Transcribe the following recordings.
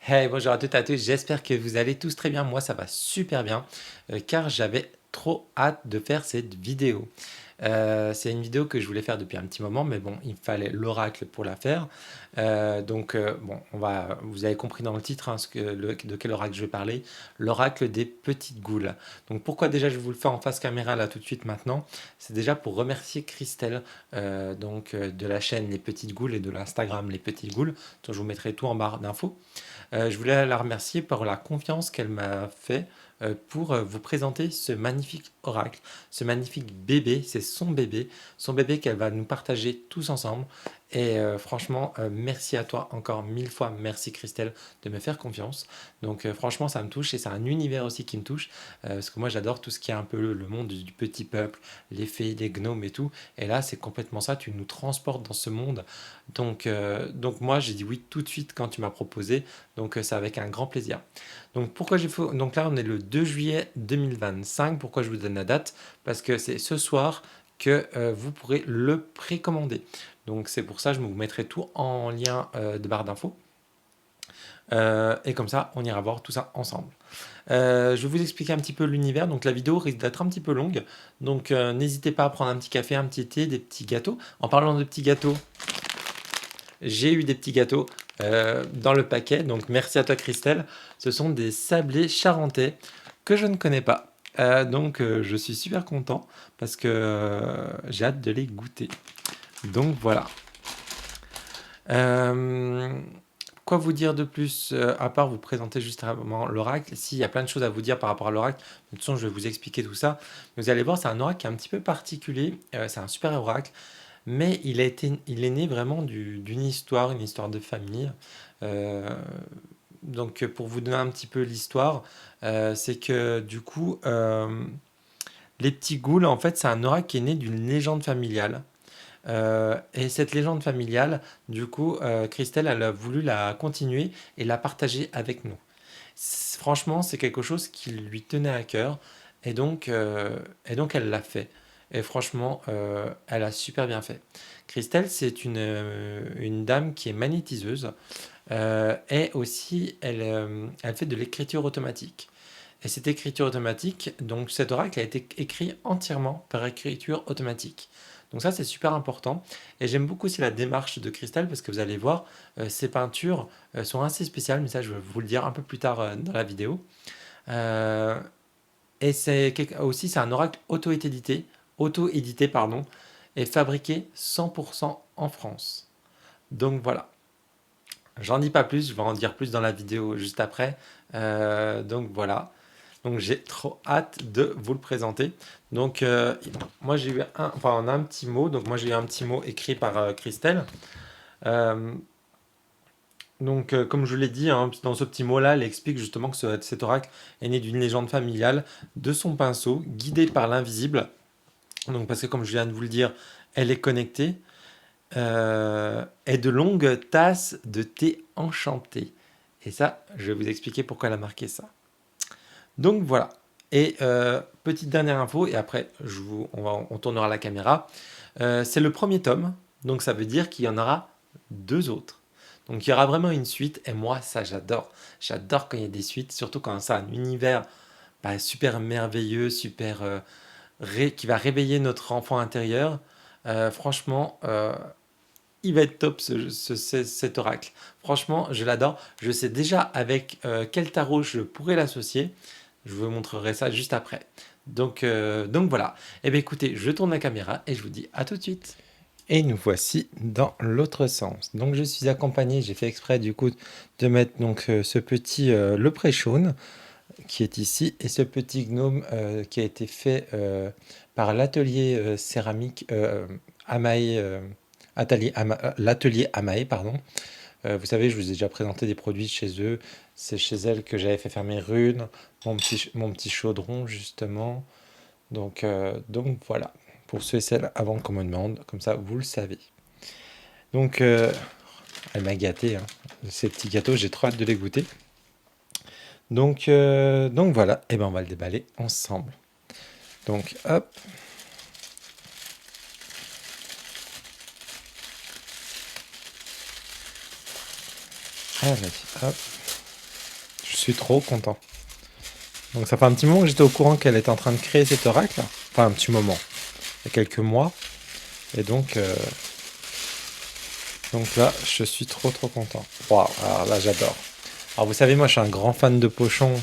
Hey, bonjour à toutes et à tous, j'espère que vous allez tous très bien. Moi, ça va super bien, car j'avais trop hâte de faire cette vidéo. C'est une vidéo que je voulais faire depuis un petit moment, mais bon, il fallait l'oracle pour la faire. Bon, vous avez compris dans le titre hein, de quel oracle je vais parler, l'oracle des petites goules. Donc pourquoi déjà je vous le fais en face caméra là tout de suite maintenant? C'est déjà pour remercier Christelle, de la chaîne Les Petites Goules et de l'Instagram Les Petites Goules, dont je vous mettrai tout en barre d'infos. Je voulais la remercier pour la confiance qu'elle m'a fait pour vous présenter ce magnifique oracle, ce magnifique bébé, c'est son bébé qu'elle va nous partager tous ensemble. Et franchement, merci à toi encore mille fois, merci Christelle de me faire confiance. Donc franchement, ça me touche et c'est un univers aussi qui me touche, parce que moi j'adore tout ce qui est un peu le monde du petit peuple, les fées, les gnomes et tout. Et là, c'est complètement ça, tu nous transportes dans ce monde. Donc moi, j'ai dit oui tout de suite quand tu m'as proposé. Donc c'est avec un grand plaisir. Donc pourquoi j'ai fait... Donc là on est le 2 juillet 2025. Pourquoi je vous donne la date? Parce que c'est ce soir que vous pourrez le précommander. Donc c'est pour ça je vous mettrai tout en lien de barre d'infos. Et comme ça on ira voir tout ça ensemble. Je vais vous expliquer un petit peu l'univers. Donc la vidéo risque d'être un petit peu longue. Donc n'hésitez pas à prendre un petit café, un petit thé, des petits gâteaux. En parlant de petits gâteaux, j'ai eu des petits gâteaux dans le paquet, donc merci à toi Christelle. Ce sont des sablés charentais que je ne connais pas. Je suis super content parce que j'ai hâte de les goûter. Donc voilà. Euh, Quoi vous dire de plus à part vous présenter juste avant l'oracle? Si, il y a plein de choses à vous dire par rapport à l'oracle. De toute façon, je vais vous expliquer tout ça. Vous allez voir, c'est un oracle qui est un petit peu particulier. C'est un super oracle. Mais il est né vraiment d'une histoire de famille. Euh, pour vous donner un petit peu l'histoire, c'est que du coup, les petits ghouls, en fait, c'est un oracle qui est né d'une légende familiale. Et cette légende familiale, du coup, Christelle, elle a voulu la continuer et la partager avec nous. Franchement, c'est quelque chose qui lui tenait à cœur et donc elle l'a fait. Et franchement, elle a super bien fait. Christelle, c'est une dame qui est magnétiseuse et aussi elle fait de l'écriture automatique. Et cette écriture automatique, donc cet oracle a été écrit entièrement par écriture automatique. Donc ça, c'est super important. Et j'aime beaucoup aussi la démarche de Christelle parce que vous allez voir, ses peintures sont assez spéciales, mais ça, je vais vous le dire un peu plus tard dans la vidéo. Euh, et aussi, c'est un oracle auto-édité, pardon, et fabriqué 100% en France. Donc voilà. J'en dis pas plus, je vais en dire plus dans la vidéo juste après. Donc voilà. Donc j'ai trop hâte de vous le présenter. Moi j'ai eu on a un petit mot. Donc moi j'ai eu un petit mot écrit par Christelle. Euh, comme je l'ai dit, hein, dans ce petit mot-là, elle explique justement que cet oracle est né d'une légende familiale, de son pinceau, guidé par l'invisible. Donc parce que comme je viens de vous le dire, elle est connectée. Et de longues tasses de thé enchanté. Et ça, je vais vous expliquer pourquoi elle a marqué ça. Donc voilà. Et petite dernière info, et après on tournera la caméra. C'est le premier tome, donc ça veut dire qu'il y en aura deux autres. Donc il y aura vraiment une suite, et moi ça j'adore. J'adore quand il y a des suites, surtout quand c'est un univers super merveilleux, qui va réveiller notre enfant intérieur. Franchement, il va être top cet oracle. Franchement, je l'adore. Je sais déjà avec quel tarot je pourrais l'associer. Je vous montrerai ça juste après. Donc voilà. Eh bien écoutez, je tourne la caméra et je vous dis à tout de suite. Et nous voici dans l'autre sens. Donc je suis accompagné, j'ai fait exprès du coup de mettre ce petit leprechaun qui est ici et ce petit gnome qui a été fait par l'atelier céramique Amae, l'atelier Amae, pardon. Vous savez, je vous ai déjà présenté des produits chez eux. C'est chez elle que j'avais fait faire mes runes, mon petit chaudron, justement. Donc voilà. Pour ceux et celles avant qu'on me demande, comme ça, vous le savez. Donc, elle m'a gâté, hein. Ces petits gâteaux, j'ai trop hâte de les goûter. Donc voilà. Et ben, on va le déballer ensemble. Donc, hop. Ah, vas-y, hop. suis trop content. Donc ça fait un petit moment que j'étais au courant qu'elle était en train de créer cet oracle. Enfin un petit moment, il y a quelques mois. Et donc là, je suis trop content. Waouh, alors là j'adore. Alors vous savez, moi je suis un grand fan de pochons.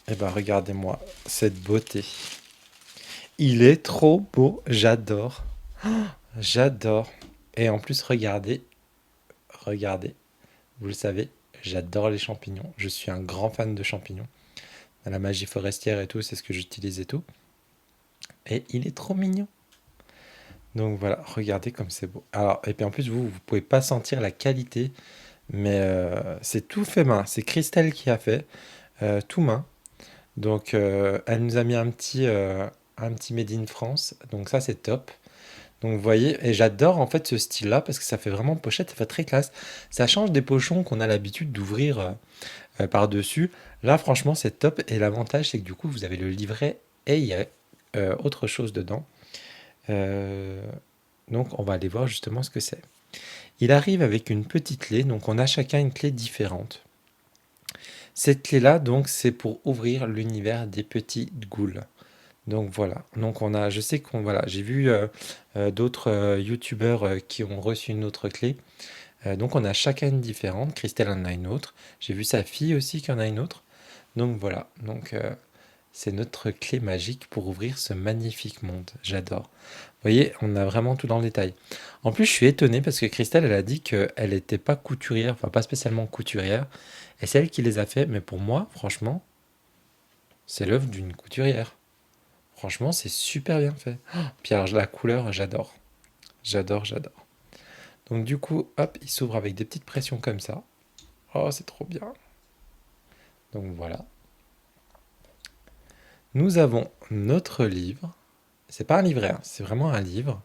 Et ben regardez-moi cette beauté. Il est trop beau, j'adore. J'adore. Et en plus, regardez. Vous le savez, j'adore les champignons. Je suis un grand fan de champignons. Dans la magie forestière et tout, c'est ce que j'utilise et tout. Et il est trop mignon. Donc voilà, regardez comme c'est beau. Alors, et puis en plus, vous pouvez pas sentir la qualité, mais c'est tout fait main. C'est Christelle qui a fait, tout main. Donc elle nous a mis un petit Made in France. Donc ça, c'est top. Donc vous voyez, et j'adore en fait ce style-là parce que ça fait vraiment pochette, ça fait très classe. Ça change des pochons qu'on a l'habitude d'ouvrir par-dessus. Là, franchement, c'est top. Et l'avantage, c'est que du coup, vous avez le livret et il y a autre chose dedans. Euh, donc, on va aller voir justement ce que c'est. Il arrive avec une petite clé, donc on a chacun une clé différente. Cette clé-là, donc, c'est pour ouvrir l'univers des petits ghouls. Donc voilà. Donc on a, je sais qu'on voilà, j'ai vu d'autres youtubeurs qui ont reçu une autre clé. Donc on a chacun une différente. Christelle en a une autre. J'ai vu sa fille aussi qui en a une autre. Donc voilà. Donc c'est notre clé magique pour ouvrir ce magnifique monde. J'adore. Vous voyez, on a vraiment tout dans le détail. En plus, je suis étonné parce que Christelle, elle a dit qu'elle n'était pas couturière, enfin pas spécialement couturière. Et c'est elle qui les a fait. Mais pour moi, franchement, c'est l'œuvre d'une couturière. Franchement, c'est super bien fait. Oh, puis alors, la couleur, j'adore. J'adore. Donc du coup, hop, il s'ouvre avec des petites pressions comme ça. Oh, c'est trop bien. Donc voilà. Nous avons notre livre. C'est pas un livret, hein, c'est vraiment un livre.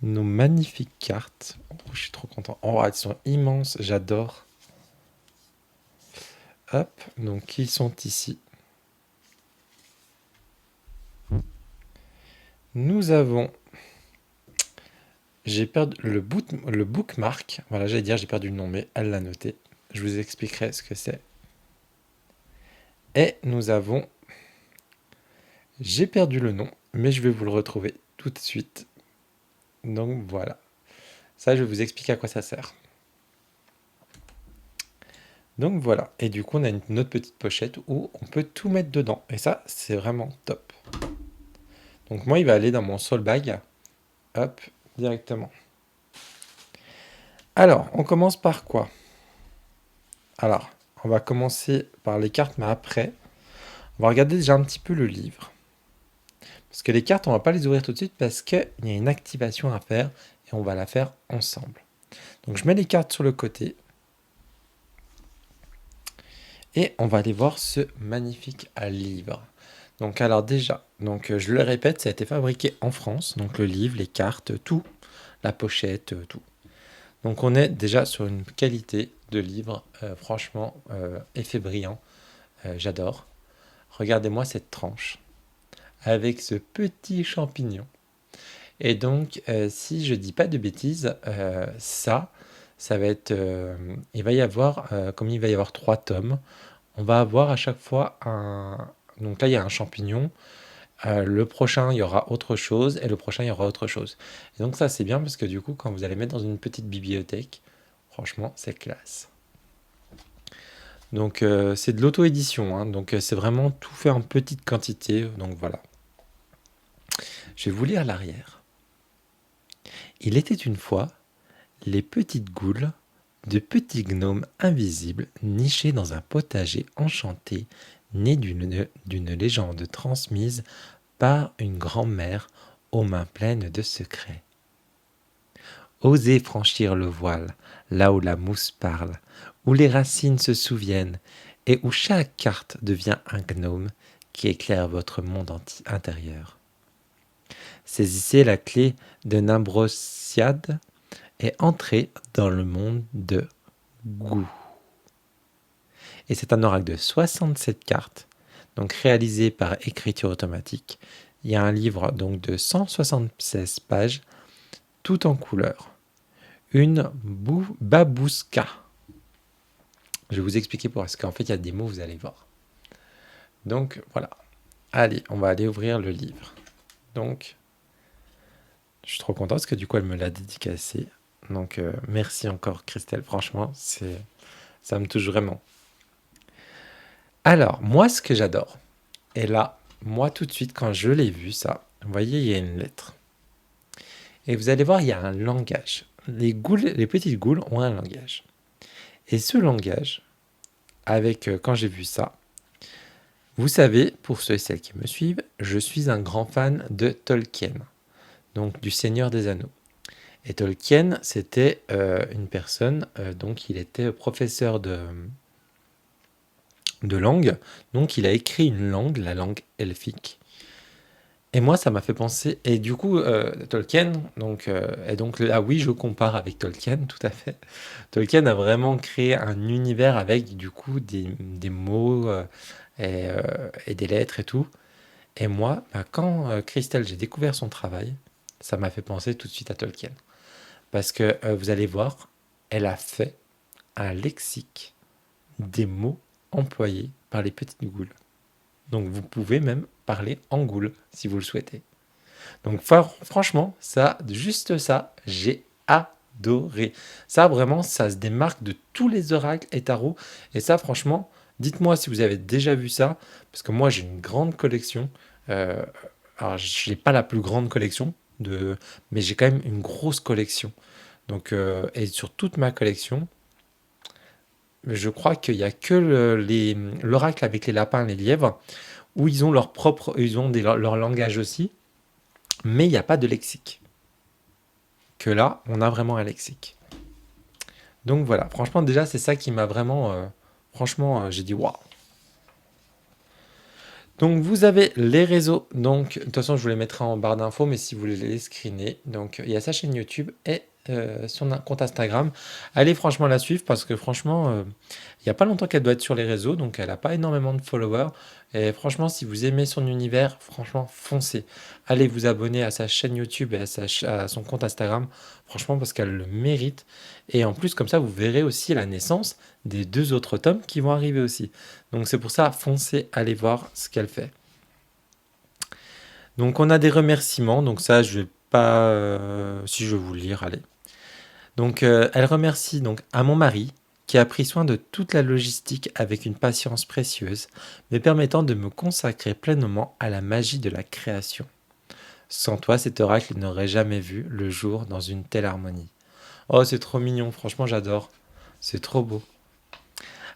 Nos magnifiques cartes. Oh, je suis trop content. Oh, elles sont immenses, j'adore. Hop, donc ils sont ici. Nous avons... J'ai perdu le bookmark. Voilà, j'allais dire, j'ai perdu le nom, mais elle l'a noté. Je vous expliquerai ce que c'est. Et nous avons... J'ai perdu le nom, mais je vais vous le retrouver tout de suite. Donc voilà. Ça, je vais vous expliquer à quoi ça sert. Donc voilà. Et du coup, on a une autre petite pochette où on peut tout mettre dedans. Et ça, c'est vraiment top. Donc moi, il va aller dans mon soul bag. Hop, directement. Alors, on commence par quoi? Alors, on va commencer par les cartes, mais après, on va regarder déjà un petit peu le livre. Parce que les cartes, on va pas les ouvrir tout de suite parce qu'il y a une activation à faire et on va la faire ensemble. Donc je mets les cartes sur le côté et on va aller voir ce magnifique livre. Donc alors déjà, donc je le répète, ça a été fabriqué en France, donc le livre, les cartes, tout, la pochette, tout. Donc on est déjà sur une qualité de livre, franchement, effet brillant, j'adore. Regardez-moi cette tranche avec ce petit champignon. Et donc, si je dis pas de bêtises, ça va être, il va y avoir, comme il va y avoir 3 tomes, on va avoir à chaque fois un... Donc là, il y a un champignon. Le prochain, il y aura autre chose. Et le prochain, il y aura autre chose. Et donc ça, c'est bien parce que du coup, quand vous allez mettre dans une petite bibliothèque, franchement, c'est classe. Donc c'est de l'auto-édition. Hein, donc c'est vraiment tout fait en petite quantité. Donc voilà. Je vais vous lire l'arrière. Il était une fois les petites goules de petits gnomes invisibles nichés dans un potager enchanté né d'une légende transmise par une grand-mère aux mains pleines de secrets. Osez franchir le voile, là où la mousse parle, où les racines se souviennent, et où chaque carte devient un gnome qui éclaire votre monde intérieur. Saisissez la clé de Nimbrosiade et entrez dans le monde de Gou. Et c'est un oracle de 67 cartes, donc réalisé par écriture automatique. Il y a un livre donc de 176 pages, tout en couleur. Une babouska. Je vais vous expliquer pourquoi, parce qu'en fait, il y a des mots, vous allez voir. Donc, voilà. Allez, on va aller ouvrir le livre. Donc, je suis trop content parce que du coup, elle me l'a dédicacé. Donc, merci encore, Christelle. Franchement, ça me touche vraiment. Alors, moi, ce que j'adore, et là, moi, tout de suite, quand je l'ai vu, ça, vous voyez, il y a une lettre. Et vous allez voir, il y a un langage. Les petites goules ont un langage. Et ce langage, quand j'ai vu ça, vous savez, pour ceux et celles qui me suivent, je suis un grand fan de Tolkien, donc du Seigneur des Anneaux. Et Tolkien, c'était une personne, donc il était professeur de langue, donc il a écrit une langue, la langue elfique. Et moi, ça m'a fait penser, et du coup, Tolkien, et donc là, oui, je compare avec Tolkien, tout à fait. Tolkien a vraiment créé un univers avec, du coup, des mots et des lettres et tout. Et moi, bah, quand Christelle, j'ai découvert son travail, ça m'a fait penser tout de suite à Tolkien. Parce que vous allez voir, elle a fait un lexique des mots employés par les petites goules. Donc vous pouvez même parler en goule si vous le souhaitez. Donc franchement, ça, juste ça, j'ai adoré. Ça vraiment, ça se démarque de tous les oracles et tarots. Et ça, franchement, dites-moi si vous avez déjà vu ça, parce que moi j'ai une grande collection. Euh, alors je n'ai pas la plus grande collection mais j'ai quand même une grosse collection. Donc et sur toute ma collection, je crois qu'il n'y a que l'oracle avec les lapins, les lièvres, où ils ont leur propre, leur langage aussi, mais il n'y a pas de lexique. Que là, on a vraiment un lexique. Donc voilà, franchement, déjà, c'est ça qui m'a vraiment. Franchement, j'ai dit waouh. Donc vous avez les réseaux. Donc, de toute façon, je vous les mettrai en barre d'infos, mais si vous voulez les screener, donc il y a sa chaîne YouTube et son compte Instagram. Allez franchement la suivre parce que franchement, il n'y a pas longtemps qu'elle doit être sur les réseaux, donc elle n'a pas énormément de followers. Et franchement, si vous aimez son univers, franchement, foncez. Allez vous abonner à sa chaîne YouTube et à son compte Instagram, franchement, parce qu'elle le mérite. Et en plus, comme ça, vous verrez aussi la naissance des 2 autres tomes qui vont arriver aussi. Donc c'est pour ça, foncez, allez voir ce qu'elle fait. Donc on a des remerciements, donc ça je vais pas, si je vais vous le lire, allez. Donc elle remercie donc à mon mari qui a pris soin de toute la logistique avec une patience précieuse, me permettant de me consacrer pleinement à la magie de la création. Sans toi, cet oracle n'aurait jamais vu le jour dans une telle harmonie. Oh, c'est trop mignon, franchement j'adore. C'est trop beau.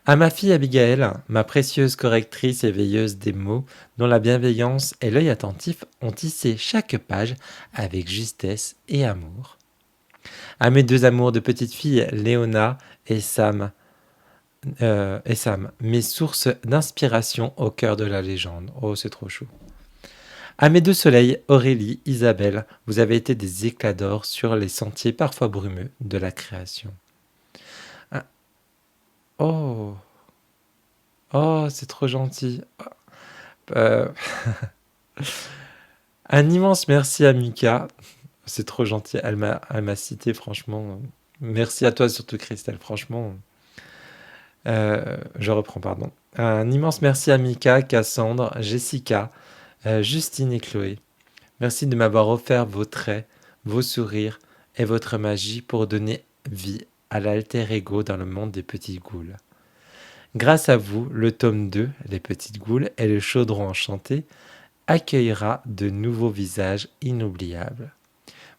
À ma fille Abigail, ma précieuse correctrice et veilleuse des mots, dont la bienveillance et l'œil attentif ont tissé chaque page avec justesse et amour. À mes 2 amours de petite fille, Léona et Sam, mes sources d'inspiration au cœur de la légende. Oh, c'est trop chou. À mes 2 soleils, Aurélie, Isabelle, vous avez été des éclats d'or sur les sentiers parfois brumeux de la création. Ah, oh, oh, c'est trop gentil. Euh, un immense merci à Mika. C'est trop gentil. Elle m'a cité, franchement. Merci à toi, surtout Christelle, franchement. Je reprends, pardon. Un immense merci à Mika, Cassandre, Jessica, Justine et Chloé. Merci de m'avoir offert vos traits, vos sourires et votre magie pour donner vie à l'alter ego dans le monde des petites goules. Grâce à vous, le tome 2, Les petites goules et le chaudron enchanté, accueillera de nouveaux visages inoubliables.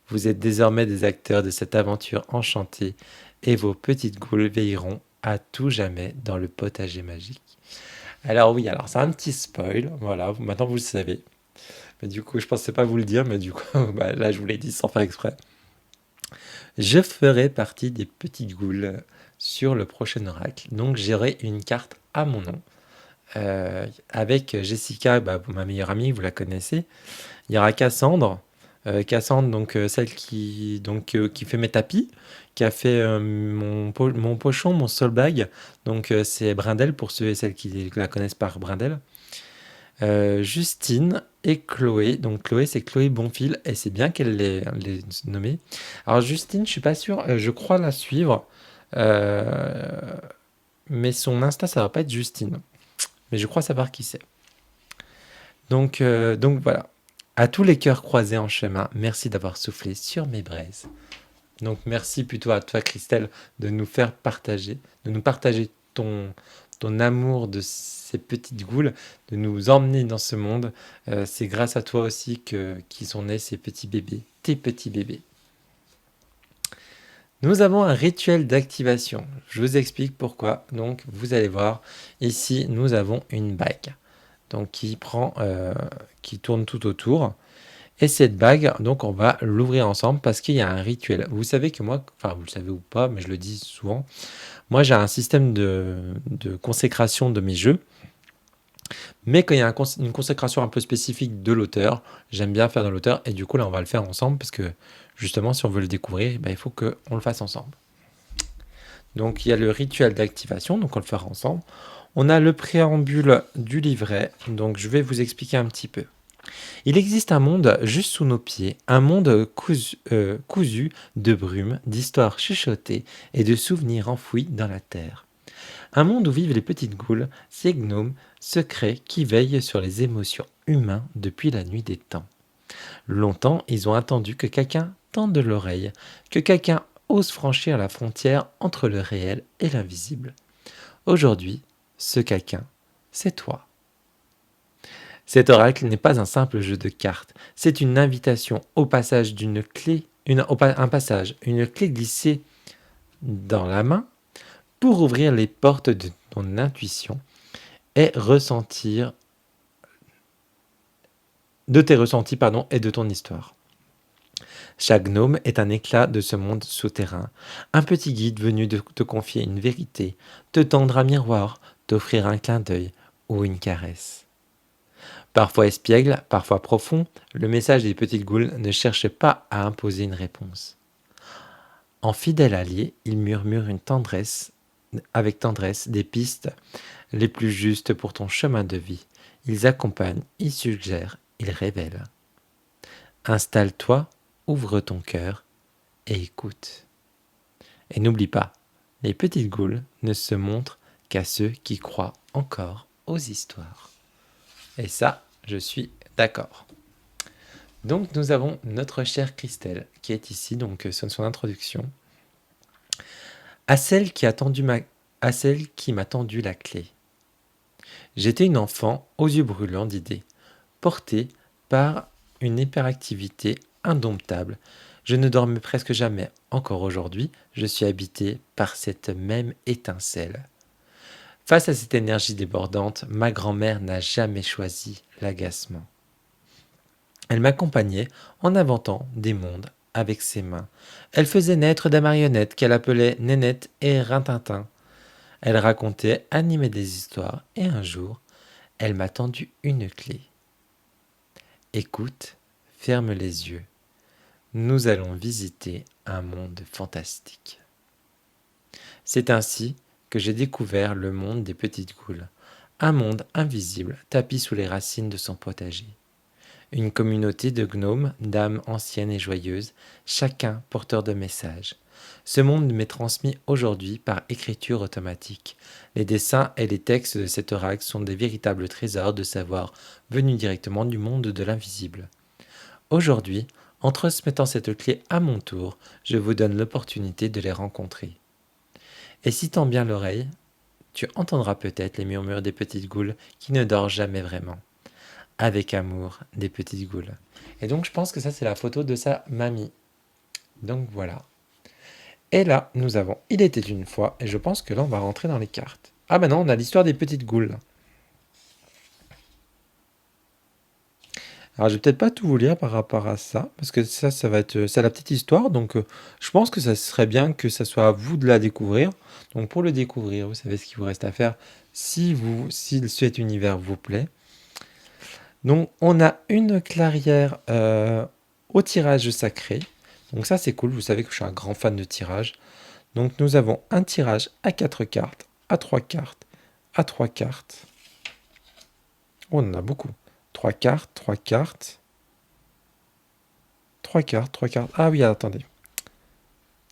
Vous êtes désormais des acteurs de cette aventure enchantée et vos petites goules veilleront à tout jamais dans le potager magique. Alors oui, alors c'est un petit spoil, voilà, maintenant vous le savez. Mais du coup, je pensais pas vous le dire, mais du coup, bah, là je vous l'ai dit sans faire exprès. Je ferai partie des petites goules sur le prochain oracle. Donc j'aurai une carte à mon nom. Avec Jessica, bah, ma meilleure amie, vous la connaissez. Il y aura Cassandre. Cassandre, donc qui fait mes tapis, qui a fait mon pochon, mon soul bag. Donc c'est Brindel pour ceux et celles qui la connaissent par Brindel. Justine et Chloé. Donc Chloé, c'est Chloé Bonfil et c'est bien qu'elle l'ait nommée. Alors Justine, je suis pas sûr, je crois la suivre. Euh, mais son Insta, ça va pas être Justine. Mais je crois savoir qui c'est. Donc voilà. À tous les cœurs croisés en chemin, merci d'avoir soufflé sur mes braises. Donc merci plutôt à toi, Christelle, de nous partager ton amour de ces petites goules, de nous emmener dans ce monde. C'est grâce à toi aussi qu'ils sont nés ces petits bébés, tes petits bébés. Nous avons un rituel d'activation. Je vous explique pourquoi. Donc vous allez voir, ici nous avons une bague. Donc qui tourne tout autour. Et cette bague, donc on va l'ouvrir ensemble parce qu'il y a un rituel. Vous savez que moi, enfin vous le savez ou pas, mais je le dis souvent, moi j'ai un système de consécration de mes jeux. Mais quand il y a une consécration un peu spécifique de l'auteur, j'aime bien faire de l'auteur. Et du coup là on va le faire ensemble parce que justement si on veut le découvrir, il faut qu'on le fasse ensemble. Donc il y a le rituel d'activation, donc on le fera ensemble. On a le préambule du livret, donc je vais vous expliquer un petit peu. Il existe un monde juste sous nos pieds, un monde cousu de brume, d'histoires chuchotées et de souvenirs enfouis dans la terre. Un monde où vivent les petites goules, ces gnomes secrets qui veillent sur les émotions humaines depuis la nuit des temps. Longtemps, ils ont attendu que quelqu'un tende l'oreille, que quelqu'un ose franchir la frontière entre le réel et l'invisible. Aujourd'hui, ce quelqu'un, c'est toi. Cet oracle n'est pas un simple jeu de cartes, c'est une invitation au passage d'une clé, une clé glissée dans la main pour ouvrir les portes de ton intuition et de tes ressentis et de ton histoire. Chaque gnome est un éclat de ce monde souterrain, un petit guide venu de te confier une vérité, te tendre un miroir, t'offrir un clin d'œil ou une caresse. Parfois espiègle, parfois profond, le message des petites goules ne cherche pas à imposer une réponse. En fidèle allié, il murmure avec tendresse des pistes les plus justes pour ton chemin de vie. Ils accompagnent, ils suggèrent, ils révèlent. Installe-toi, ouvre ton cœur et écoute. Et n'oublie pas, les petites goules ne se montrent qu'à ceux qui croient encore aux histoires. Et ça, je suis d'accord. Donc nous avons notre chère Christelle qui est ici, donc son introduction. À celle qui m'a tendu la clé. J'étais une enfant aux yeux brûlants d'idées, portée par une hyperactivité indomptable. Je ne dormais presque jamais. Encore aujourd'hui, je suis habité par cette même étincelle. Face à cette énergie débordante, ma grand-mère n'a jamais choisi l'agacement. Elle m'accompagnait en inventant des mondes avec ses mains. Elle faisait naître des marionnettes qu'elle appelait Nénette et Rintintin. Elle racontait, animait des histoires, et un jour, elle m'a tendu une clé. Écoute, ferme les yeux. Nous allons visiter un monde fantastique. C'est ainsi que j'ai découvert le monde des petites goules, un monde invisible tapi sous les racines de son potager. Une communauté de gnomes, d'âmes anciennes et joyeuses, chacun porteur de messages. Ce monde m'est transmis aujourd'hui par écriture automatique. Les dessins et les textes de cet oracle sont des véritables trésors de savoir venus directement du monde de l'invisible. Aujourd'hui, en transmettant cette clé à mon tour, je vous donne l'opportunité de les rencontrer. Et si tends bien l'oreille, tu entendras peut-être les murmures des petites goules qui ne dorment jamais vraiment. Avec amour, des petites goules. Et donc je pense que ça c'est la photo de sa mamie. Donc voilà. Et là, nous avons Il était une fois, et je pense que là on va rentrer dans les cartes. Ah bah non, on a l'histoire des petites goules. Alors je vais peut-être pas tout vous lire par rapport à ça, parce que ça va être c'est la petite histoire, donc je pense que ça serait bien que ça soit à vous de la découvrir. Donc pour le découvrir, vous savez ce qu'il vous reste à faire si cet univers vous plaît. Donc on a une clairière au tirage sacré. Donc ça c'est cool, vous savez que je suis un grand fan de tirage. Donc nous avons un tirage à 4 cartes, à 3 cartes, à 3 cartes. Oh, on en a beaucoup. 3 cartes, 3 cartes. 3 cartes, 3 cartes. Ah oui, attendez.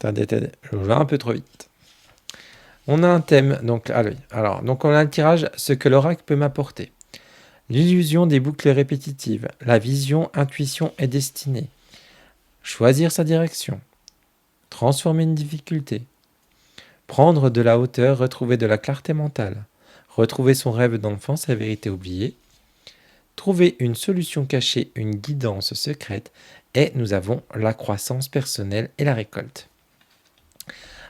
Attendez, je vais un peu trop vite. On a un thème, donc, allez, alors, donc on a le tirage, ce que l'oracle peut m'apporter. L'illusion des boucles répétitives, la vision, intuition et destinée. Choisir sa direction. Transformer une difficulté. Prendre de la hauteur, retrouver de la clarté mentale. Retrouver son rêve d'enfant, sa vérité oubliée. Trouver une solution cachée, une guidance secrète. Et nous avons la croissance personnelle et la récolte.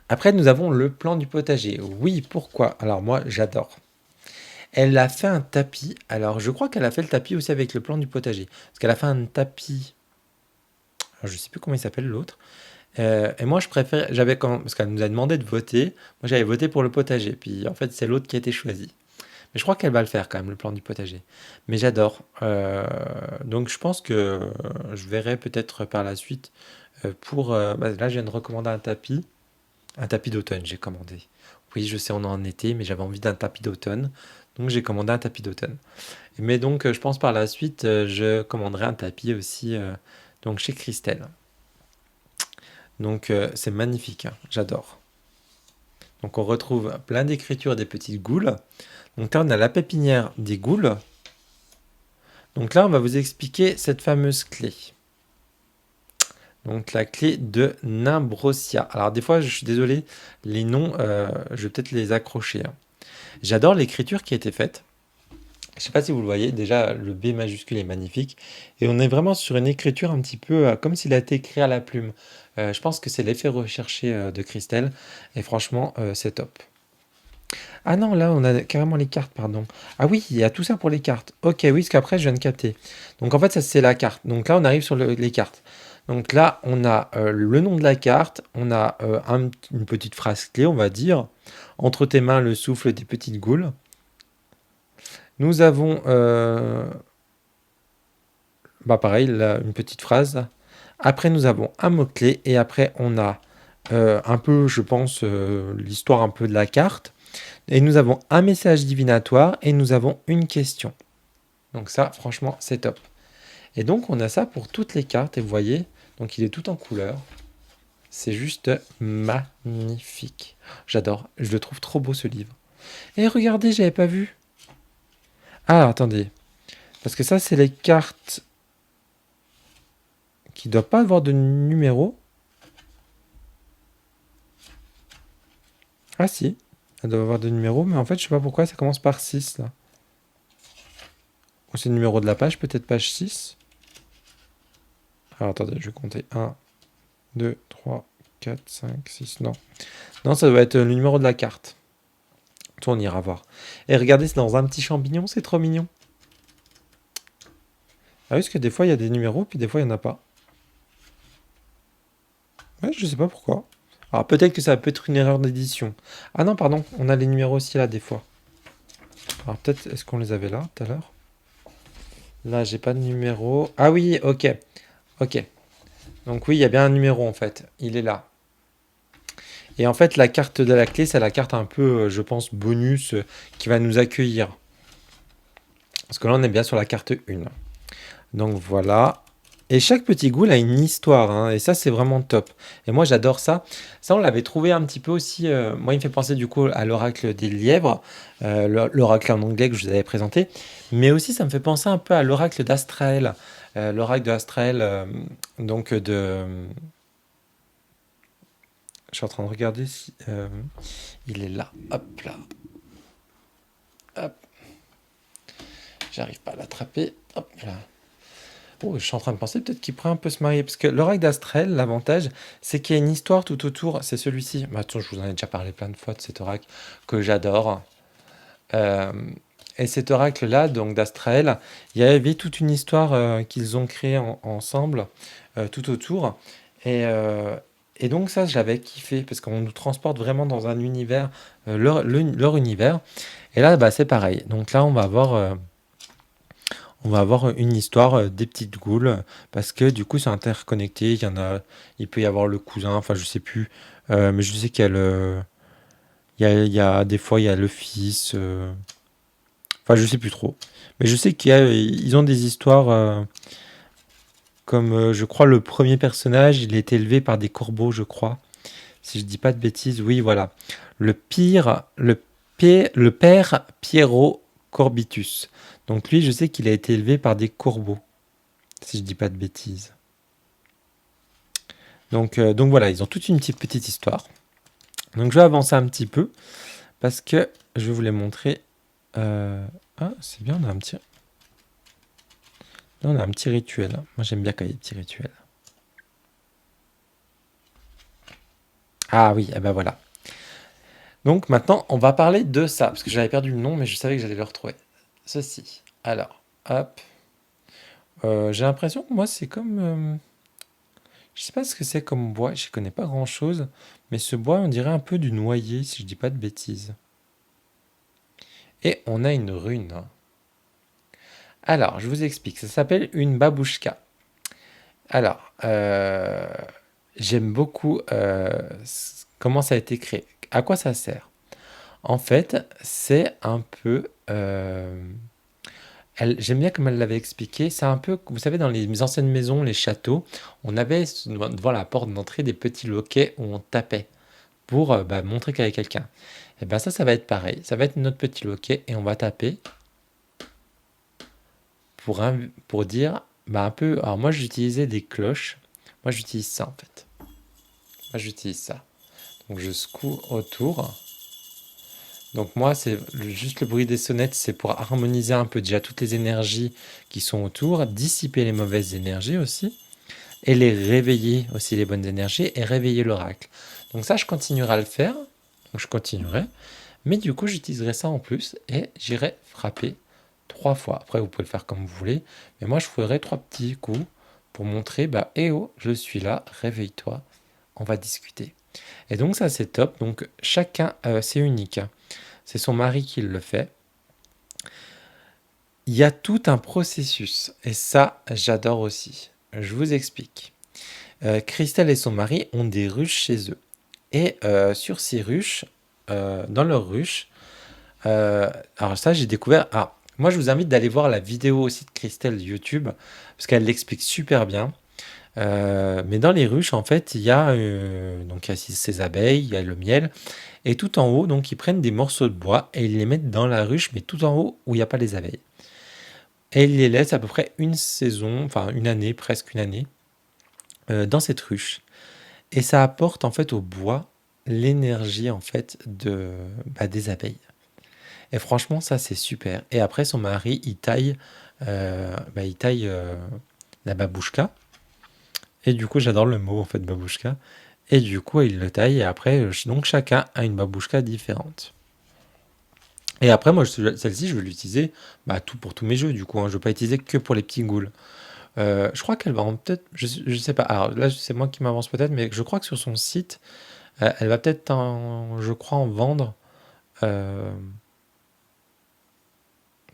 Après, nous avons le plan du potager. Oui, pourquoi? Alors moi, j'adore. Elle a fait un tapis. Alors, je crois qu'elle a fait le tapis aussi avec le plan du potager. Parce qu'elle a fait un tapis. Alors, je ne sais plus comment il s'appelle l'autre. Et moi, je préfère. Parce qu'elle nous a demandé de voter. Moi, j'avais voté pour le potager. Puis, en fait, c'est l'autre qui a été choisi. Mais je crois qu'elle va le faire quand même, le plan du potager. Mais j'adore. Donc, je pense que je verrai peut-être par la suite là, je viens de recommander un tapis. Un tapis d'automne, j'ai commandé. Oui, je sais, on est en été, mais j'avais envie d'un tapis d'automne. Donc, j'ai commandé un tapis d'automne. Mais donc, je pense par la suite, je commanderai un tapis aussi donc chez Christelle. Donc, c'est magnifique, hein, j'adore. Donc, on retrouve plein d'écritures des petites goules. Donc, là, on a la pépinière des goules. Donc, là, on va vous expliquer cette fameuse clé. Donc, la clé de Nimbrosia. Alors, des fois, je suis désolé, les noms, je vais peut-être les accrocher, hein. J'adore l'écriture qui a été faite. Je ne sais pas si vous le voyez, déjà le B majuscule est magnifique. Et on est vraiment sur une écriture un petit peu comme s'il a été écrit à la plume. Je pense que c'est l'effet recherché de Christelle. Et franchement, c'est top. Ah non, là on a carrément les cartes, pardon. Ah oui, il y a tout ça pour les cartes. Ok, oui, parce qu'après je viens de capter. Donc en fait, ça c'est la carte. Donc là, on arrive sur les cartes. Donc là, on a le nom de la carte. On a une petite phrase clé, on va dire. Entre tes mains, le souffle des petites goules. Nous avons, pareil, là, une petite phrase. Après, nous avons un mot-clé et après, on a un peu, je pense, l'histoire un peu de la carte. Et nous avons un message divinatoire et nous avons une question. Donc ça, franchement, c'est top. Et donc, on a ça pour toutes les cartes et vous voyez, donc il est tout en couleur. C'est juste magnifique. J'adore, je le trouve trop beau ce livre. Et regardez, j'avais pas vu. Ah, attendez. Parce que ça, c'est les cartes qui ne doivent pas avoir de numéro. Ah si, elles doivent avoir de numéros, mais en fait, je sais pas pourquoi ça commence par 6 là. Ou c'est le numéro de la page, peut-être page 6. Alors attendez, je vais compter. 1, 2, 3, 4, 5, 6. Non. Non, ça doit être le numéro de la carte. Tout, on ira voir. Et regardez, c'est dans un petit champignon, c'est trop mignon. Ah oui, parce que des fois, il y a des numéros, puis des fois, il n'y en a pas. Ouais, je sais pas pourquoi. Alors peut-être que ça peut être une erreur d'édition. Ah non, pardon, on a les numéros aussi là, des fois. Alors peut-être, est-ce qu'on les avait là, tout à l'heure? Là, j'ai pas de numéro. Ah oui, ok. Ok. Donc oui, il y a bien un numéro en fait. Il est là. Et en fait, la carte de la clé, c'est la carte un peu, je pense, bonus qui va nous accueillir. Parce que là, on est bien sur la carte 1. Donc voilà. Et chaque petit goule a une histoire, hein, et ça, c'est vraiment top. Et moi, j'adore ça. Ça, on l'avait trouvé un petit peu aussi. Moi, il me fait penser du coup à l'oracle des lièvres, l'oracle en anglais que je vous avais présenté. Mais aussi, ça me fait penser un peu à l'oracle d'Astraël. L'oracle d'Astraël, donc de. Je suis en train de regarder si il est là. Hop là. Hop. J'arrive pas à l'attraper. Hop là. Oh, je suis en train de penser peut-être qu'il pourrait un peu se marier. Parce que l'oracle d'Astraël, l'avantage, c'est qu'il y a une histoire tout autour. C'est celui-ci. Mais attends, je vous en ai déjà parlé plein de fois de cet oracle que j'adore. Euh, et cet oracle-là, donc d'Astraël, il y avait toute une histoire qu'ils ont créée ensemble, tout autour. Et, euh, et donc ça, j'avais kiffé, parce qu'on nous transporte vraiment dans un univers, leur univers. Et là, bah, c'est pareil. Donc là, on va avoir une histoire des petites goules, parce que du coup, c'est interconnecté. Il peut y avoir le cousin, enfin, je sais plus. Mais je sais qu'il y a il y a des fois, il y a le fils. Enfin, je sais plus trop. Mais je sais ils ont des histoires comme, je crois, le premier personnage, il est élevé par des corbeaux, je crois. Si je dis pas de bêtises, oui, voilà. le père Piero Corbitus. Donc lui, je sais qu'il a été élevé par des corbeaux, si je dis pas de bêtises. Donc voilà, ils ont toute une petite histoire. Donc je vais avancer un petit peu parce que je vais vous les montrer. Ah, c'est bien, on a un petit rituel. Moi j'aime bien quand il y a des petits rituels. Ah oui, et ben voilà. Donc maintenant, on va parler de ça, parce que j'avais perdu le nom, mais je savais que j'allais le retrouver. Ceci. Alors, hop. J'ai l'impression que moi, c'est comme... je sais pas ce que c'est comme bois, je connais pas grand-chose, mais ce bois, on dirait un peu du noyer, si je dis pas de bêtises. Et on a une rune. Alors, je vous explique, ça s'appelle une babouchka. Alors, j'aime beaucoup comment ça a été créé. À quoi ça sert? En fait, c'est un peu... j'aime bien comme elle l'avait expliqué. C'est un peu, vous savez, dans les anciennes maisons, les châteaux, on avait devant la porte d'entrée des petits loquets où on tapait pour montrer qu'il y avait quelqu'un. Et bien ça va être pareil. Ça va être notre petit loquet et on va taper pour dire un peu. Alors moi j'utilisais des cloches. Moi j'utilise ça en fait. Moi j'utilise ça. Donc je secoue autour. Donc moi, c'est juste le bruit des sonnettes, c'est pour harmoniser un peu déjà toutes les énergies qui sont autour, dissiper les mauvaises énergies aussi, et les réveiller aussi les bonnes énergies, et réveiller l'oracle. Donc ça, je continuerai à le faire, donc je continuerai, mais du coup, j'utiliserai ça en plus, et j'irai frapper 3 fois. Après, vous pouvez le faire comme vous voulez, mais moi, je ferai 3 petits coups pour montrer, eh oh, je suis là, réveille-toi, on va discuter. Et donc ça, c'est top, donc chacun, c'est unique, hein. C'est son mari qui le fait. Il y a tout un processus et ça, j'adore aussi. Je vous explique. Christelle et son mari ont des ruches chez eux. Et sur ces ruches, dans leurs ruches, alors ça, j'ai découvert. Ah, moi, je vous invite d'aller voir la vidéo aussi de Christelle YouTube parce qu'elle l'explique super bien. Mais dans les ruches, en fait, donc il y a ces abeilles, il y a le miel, et tout en haut, donc ils prennent des morceaux de bois et ils les mettent dans la ruche, mais tout en haut où il n'y a pas les abeilles. Et ils les laissent à peu près une saison, enfin une année, presque une année, dans cette ruche. Et ça apporte en fait au bois l'énergie en fait des abeilles. Et franchement, ça c'est super. Et après, son mari, il taille la babouchka. Et du coup, j'adore le mot en fait babouchka. Et du coup, il le taille. Et après, donc chacun a une babouchka différente. Et après, moi, celle-ci, je vais l'utiliser pour tous mes jeux, du coup, hein. Je ne vais pas utiliser que pour les petits ghouls. Je crois qu'elle va peut-être. Je sais pas. Alors là, c'est moi qui m'avance peut-être, mais je crois que sur son site, elle va peut-être, je crois, en vendre. euh,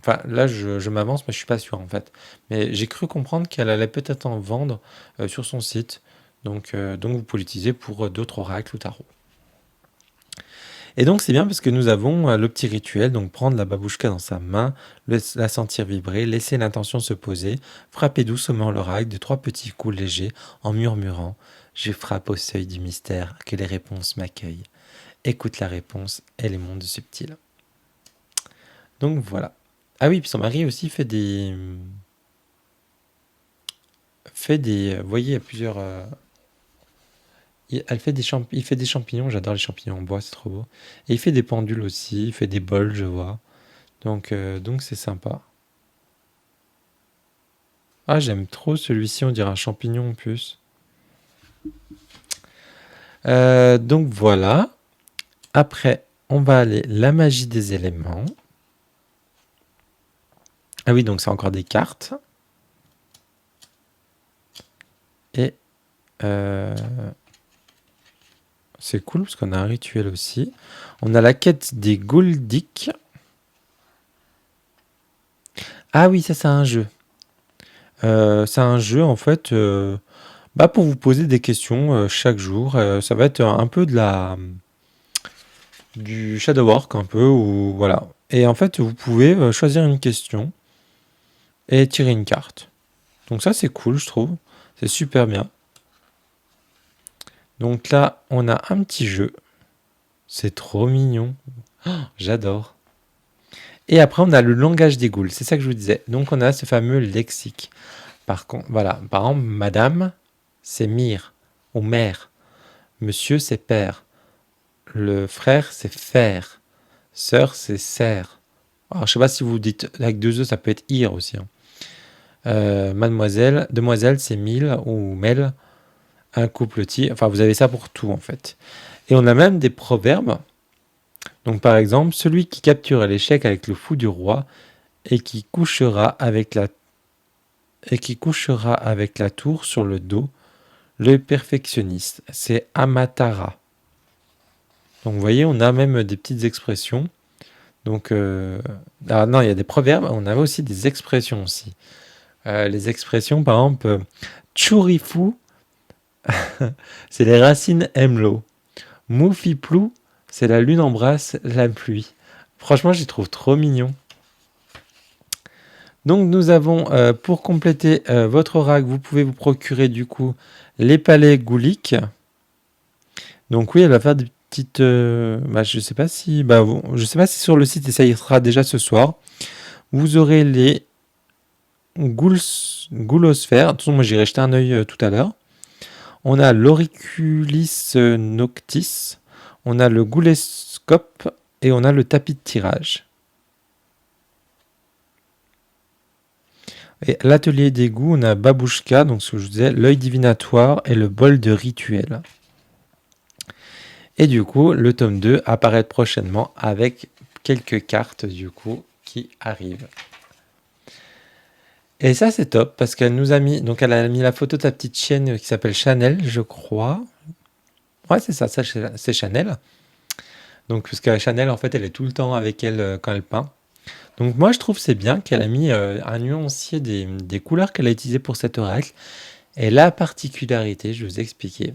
Enfin, là, je m'avance, mais je suis pas sûr en fait. Mais j'ai cru comprendre qu'elle allait peut-être en vendre sur son site. Donc vous pouvez l'utiliser pour d'autres oracles ou tarot. Et donc c'est bien parce que nous avons le petit rituel, donc prendre la babouchka dans sa main, la sentir vibrer, laisser l'intention se poser, frapper doucement l'oracle de 3 petits coups légers en murmurant « Je frappe au seuil du mystère, que les réponses m'accueillent. Écoute la réponse et les mondes subtils. » Donc voilà. Ah oui, puis son mari aussi vous voyez, il y a plusieurs... il fait des champignons, j'adore les champignons en bois, c'est trop beau. Et il fait des pendules aussi, il fait des bols, je vois. Donc c'est sympa. Ah, j'aime trop celui-ci, on dirait un champignon en plus. Donc voilà. Après, on va aller la magie des éléments. Ah oui, donc c'est encore des cartes. Et c'est cool parce qu'on a un rituel aussi. On a la quête des Gouldic. Ah oui, ça c'est un jeu. C'est un jeu en fait pour vous poser des questions chaque jour. Ça va être un peu du shadow work un peu ou voilà. Et en fait, vous pouvez choisir une question et tirer une carte. Donc ça c'est cool, je trouve. C'est super bien. Donc là, on a un petit jeu. C'est trop mignon. Oh, j'adore. Et après, on a le langage des Goules. C'est ça que je vous disais. Donc, on a ce fameux lexique. Par contre, voilà. Par exemple, madame, c'est mire ou mère. Monsieur, c'est père. Le frère, c'est faire. Sœur, c'est serre. Alors, je sais pas si vous dites avec deux E, ça peut être ir aussi, hein. Mademoiselle, demoiselle, c'est mille ou mel. Un couple-ti. Enfin, vous avez ça pour tout, en fait. Et on a même des proverbes. Donc, par exemple, celui qui capture l'échec avec le fou du roi et qui couchera avec la tour sur le dos, le perfectionniste. C'est Amatara. Donc, vous voyez, on a même des petites expressions. Donc, ah non, il y a des proverbes. On avait aussi des expressions aussi. Les expressions, par exemple, Tchourifou, c'est les racines aiment l'eau. Moufiplou, c'est la lune embrasse la pluie. Franchement, j'y trouve trop mignon. Donc nous avons, pour compléter votre oracle, vous pouvez vous procurer du coup les palais gouliques. Donc oui, elle va faire des petites... je sais pas si... je sais pas si sur le site, et ça y sera déjà ce soir. Vous aurez les goulosphères. De toute façon, moi j'irai jeter un œil tout à l'heure. On a l'auriculis noctis. On a le goulescope. Et on a le tapis de tirage. Et l'atelier des goûts, on a Babouchka, donc ce que je vous disais, l'œil divinatoire et le bol de rituel. Et du coup, le tome 2 apparaît prochainement avec quelques cartes du coup qui arrivent. Et ça c'est top parce qu'elle nous a mis, donc elle a mis la photo de sa petite chienne qui s'appelle Chanel, je crois. Ouais, c'est ça c'est Chanel. Donc parce que Chanel en fait elle est tout le temps avec elle quand elle peint. Donc moi je trouve c'est bien qu'elle a mis un nuancier des couleurs qu'elle a utilisées pour cet oracle. Et la particularité, je vais vous expliquer,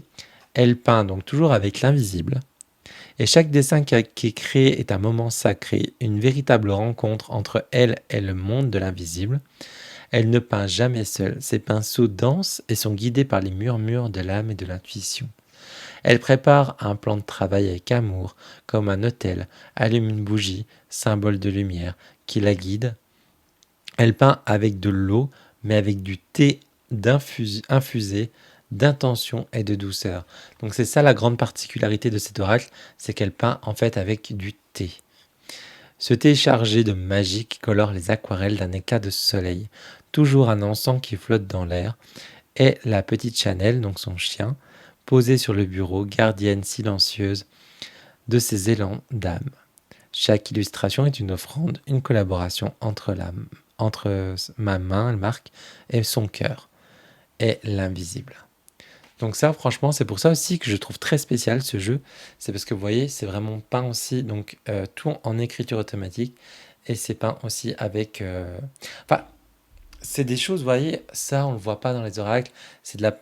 elle peint donc toujours avec l'invisible. Et chaque dessin qui est créé est un moment sacré, une véritable rencontre entre elle et le monde de l'invisible. Elle ne peint jamais seule, ses pinceaux dansent et sont guidés par les murmures de l'âme et de l'intuition. Elle prépare un plan de travail avec amour, comme un autel, allume une bougie, symbole de lumière, qui la guide. Elle peint avec de l'eau, mais avec du thé infusé d'intention et de douceur. Donc c'est ça la grande particularité de cet oracle, c'est qu'elle peint en fait avec du thé. Ce thé chargé de magie qui colore les aquarelles d'un éclat de soleil, toujours un encens qui flotte dans l'air, et la petite Chanel, donc son chien, posée sur le bureau, gardienne silencieuse de ses élans d'âme. Chaque illustration est une offrande, une collaboration entre ma main, Marc, et son cœur, et l'invisible. Donc ça, franchement, c'est pour ça aussi que je trouve très spécial ce jeu. C'est parce que vous voyez, c'est vraiment peint aussi, donc tout en écriture automatique, et c'est peint aussi avec... Enfin, c'est des choses, vous voyez, ça on le voit pas dans les oracles,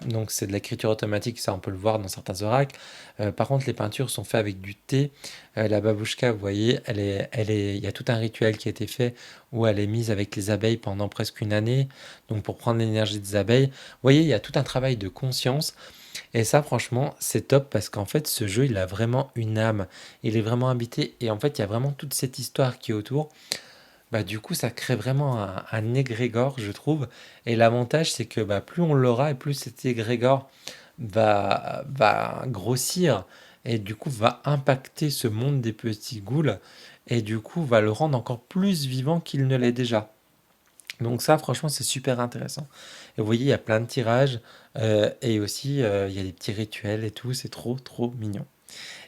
donc c'est de l'écriture automatique, ça on peut le voir dans certains oracles. Par contre, les peintures sont faites avec du thé. La babouchka, vous voyez, il y a tout un rituel qui a été fait où elle est mise avec les abeilles pendant presque une année, donc pour prendre l'énergie des abeilles. Vous voyez, il y a tout un travail de conscience. Et ça, franchement, c'est top parce qu'en fait, ce jeu, il a vraiment une âme. Il est vraiment habité et en fait, il y a vraiment toute cette histoire qui est autour. Bah, du coup, ça crée vraiment un égrégore, je trouve. Et l'avantage, c'est que plus on l'aura et plus cet égrégore va grossir et du coup va impacter ce monde des petits ghouls et du coup va le rendre encore plus vivant qu'il ne l'est déjà. Donc ça, franchement, c'est super intéressant. Et vous voyez, il y a plein de tirages et aussi il y a des petits rituels et tout. C'est trop, trop mignon.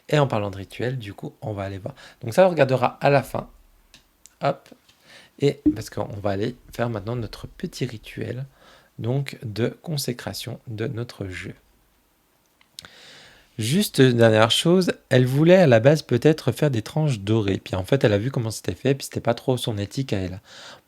Et en parlant de rituels, du coup, on va aller voir. Donc ça, on regardera à la fin. Hop. Et parce qu'on va aller faire maintenant notre petit rituel donc de consécration de notre jeu. Juste dernière chose, elle voulait à la base peut-être faire des tranches dorées. Puis en fait, elle a vu comment c'était fait, puis c'était pas trop son éthique à elle.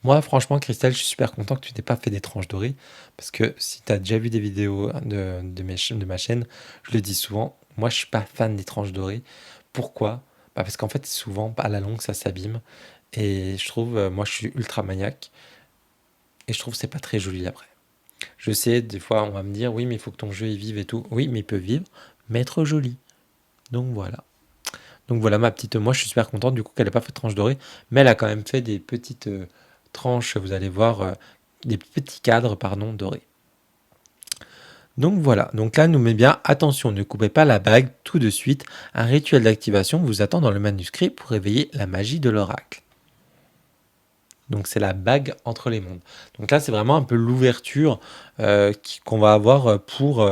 Moi, franchement, Christelle, je suis super content que tu n'aies pas fait des tranches dorées. Parce que si tu as déjà vu des vidéos de ma chaîne, je le dis souvent, moi je suis pas fan des tranches dorées. Pourquoi? Parce qu'en fait, souvent, à la longue, ça s'abîme. Et je trouve, moi je suis ultra maniaque. Et je trouve que c'est pas très joli après. Je sais, des fois on va me dire, oui, mais il faut que ton jeu y vive et tout. Oui, mais il peut vivre, mais être joli. Donc voilà. Donc voilà ma petite, moi je suis super contente du coup qu'elle n'ait pas fait de tranche dorée, mais elle a quand même fait des petites tranches, vous allez voir, des petits cadres, pardon, dorés. Donc voilà, donc là, nous met bien, attention, ne coupez pas la bague tout de suite. Un rituel d'activation vous attend dans le manuscrit pour réveiller la magie de l'oracle. Donc c'est la bague entre les mondes. Donc là, c'est vraiment un peu l'ouverture qu'on va avoir pour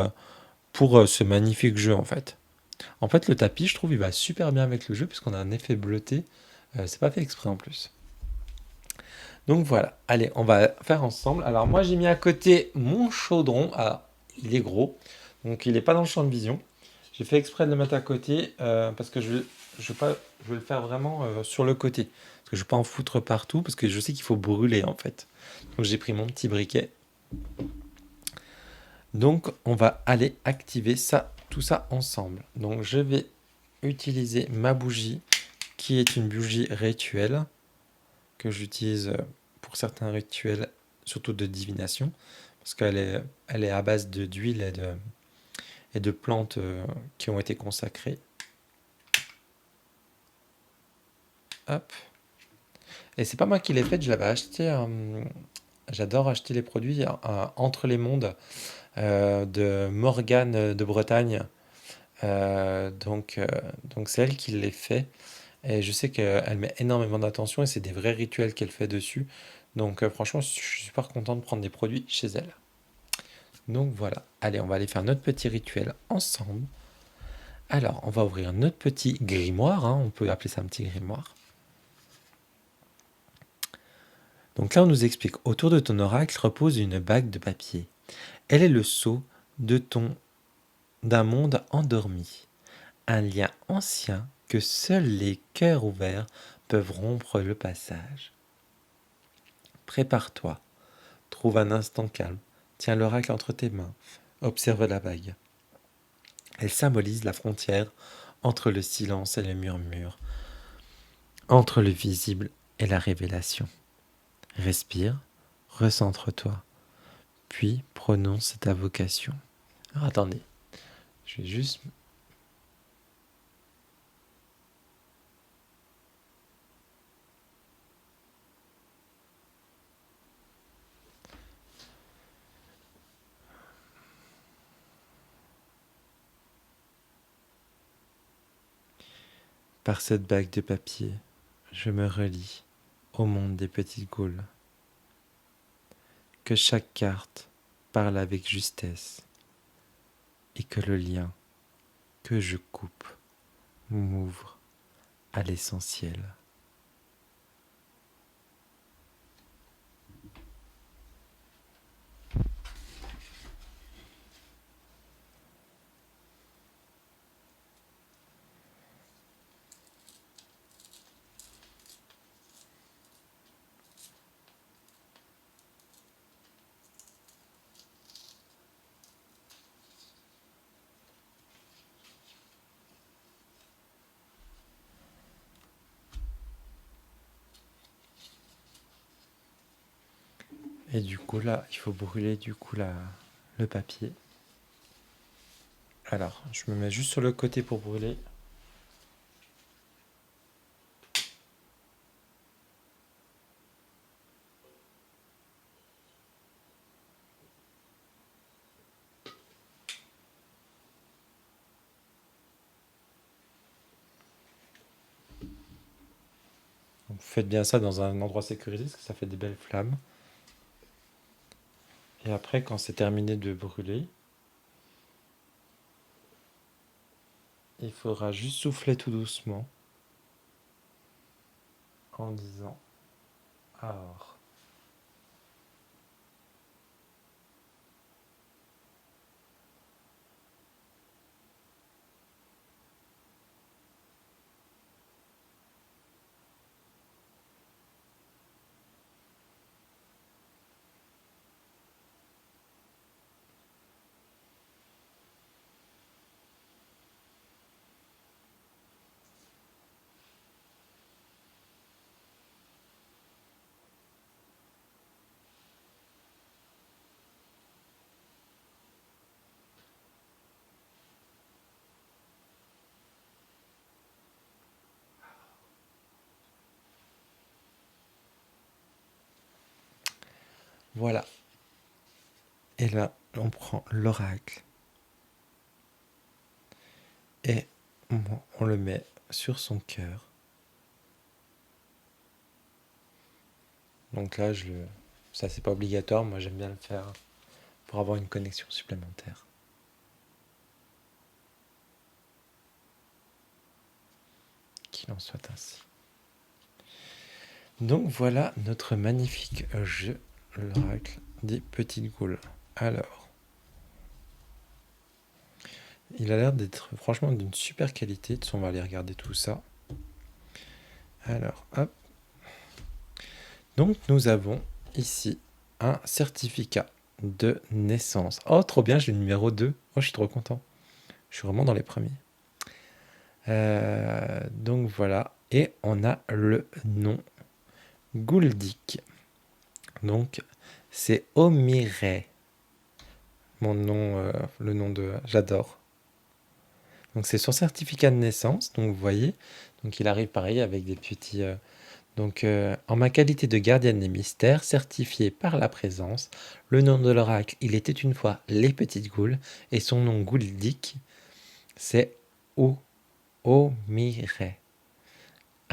ce magnifique jeu en fait. En fait, le tapis, je trouve, il va super bien avec le jeu puisqu'on a un effet bleuté. C'est pas fait exprès en plus. Donc voilà, allez, on va faire ensemble. Alors moi, j'ai mis à côté mon chaudron. Alors, il est gros, donc il n'est pas dans le champ de vision. J'ai fait exprès de le mettre à côté parce que je veux le faire vraiment sur le côté. Parce que je ne veux pas en foutre partout parce que je sais qu'il faut brûler en fait. Donc j'ai pris mon petit briquet. Donc on va aller activer ça, tout ça ensemble. Donc je vais utiliser ma bougie qui est une bougie rituelle que j'utilise pour certains rituels, surtout de divination, parce elle est à base d'huile et de plantes qui ont été consacrées. Hop. Et c'est pas moi qui l'ai faite, je l'avais acheté. J'adore acheter les produits entre les mondes de Morgane de Bretagne. Donc c'est elle qui les fait. Et je sais qu'elle met énormément d'attention et c'est des vrais rituels qu'elle fait dessus. Donc franchement, je suis super content de prendre des produits chez elle. Donc voilà. Allez, on va aller faire notre petit rituel ensemble. Alors, on va ouvrir notre petit grimoire. On peut appeler ça un petit grimoire. Donc là, on nous explique, autour de ton oracle repose une bague de papier. Elle est le sceau d'un monde endormi, un lien ancien que seuls les cœurs ouverts peuvent rompre le passage. Prépare-toi, trouve un instant calme, tiens l'oracle entre tes mains, observe la bague. Elle symbolise la frontière entre le silence et le murmure, entre le visible et la révélation. Respire, recentre-toi, puis prononce ta vocation. Alors attendez, je vais juste... Par cette bague de papier, je me relie au monde des petites goules. Que chaque carte parle avec justesse et que le lien que je coupe m'ouvre à l'essentiel. Et du coup là, il faut brûler du coup le papier. Alors, je me mets juste sur le côté pour brûler. Donc, faites bien ça dans un endroit sécurisé parce que ça fait des belles flammes. Et après, quand c'est terminé de brûler, il faudra juste souffler tout doucement en disant Aor. Voilà. Et là, on prend l'oracle et on le met sur son cœur. Donc là, ça c'est pas obligatoire, moi j'aime bien le faire pour avoir une connexion supplémentaire. Qu'il en soit ainsi. Donc voilà notre magnifique jeu, l'oracle des petites goules. Alors, il a l'air d'être franchement d'une super qualité. On va aller regarder tout ça. Alors, hop. Donc nous avons ici un certificat de naissance. Oh, trop bien, j'ai le numéro 2. Oh, je suis trop content. Je suis vraiment dans les premiers. Donc voilà. Et on a le nom Gouldik. Donc c'est Omiray. Mon nom, le nom de... J'adore. Donc c'est son certificat de naissance. Donc vous voyez. Donc il arrive pareil avec des petits... en ma qualité de gardienne des mystères, certifiée par la présence, le nom de l'oracle, il était une fois les petites goules, et son nom Gouldik, c'est Omiray.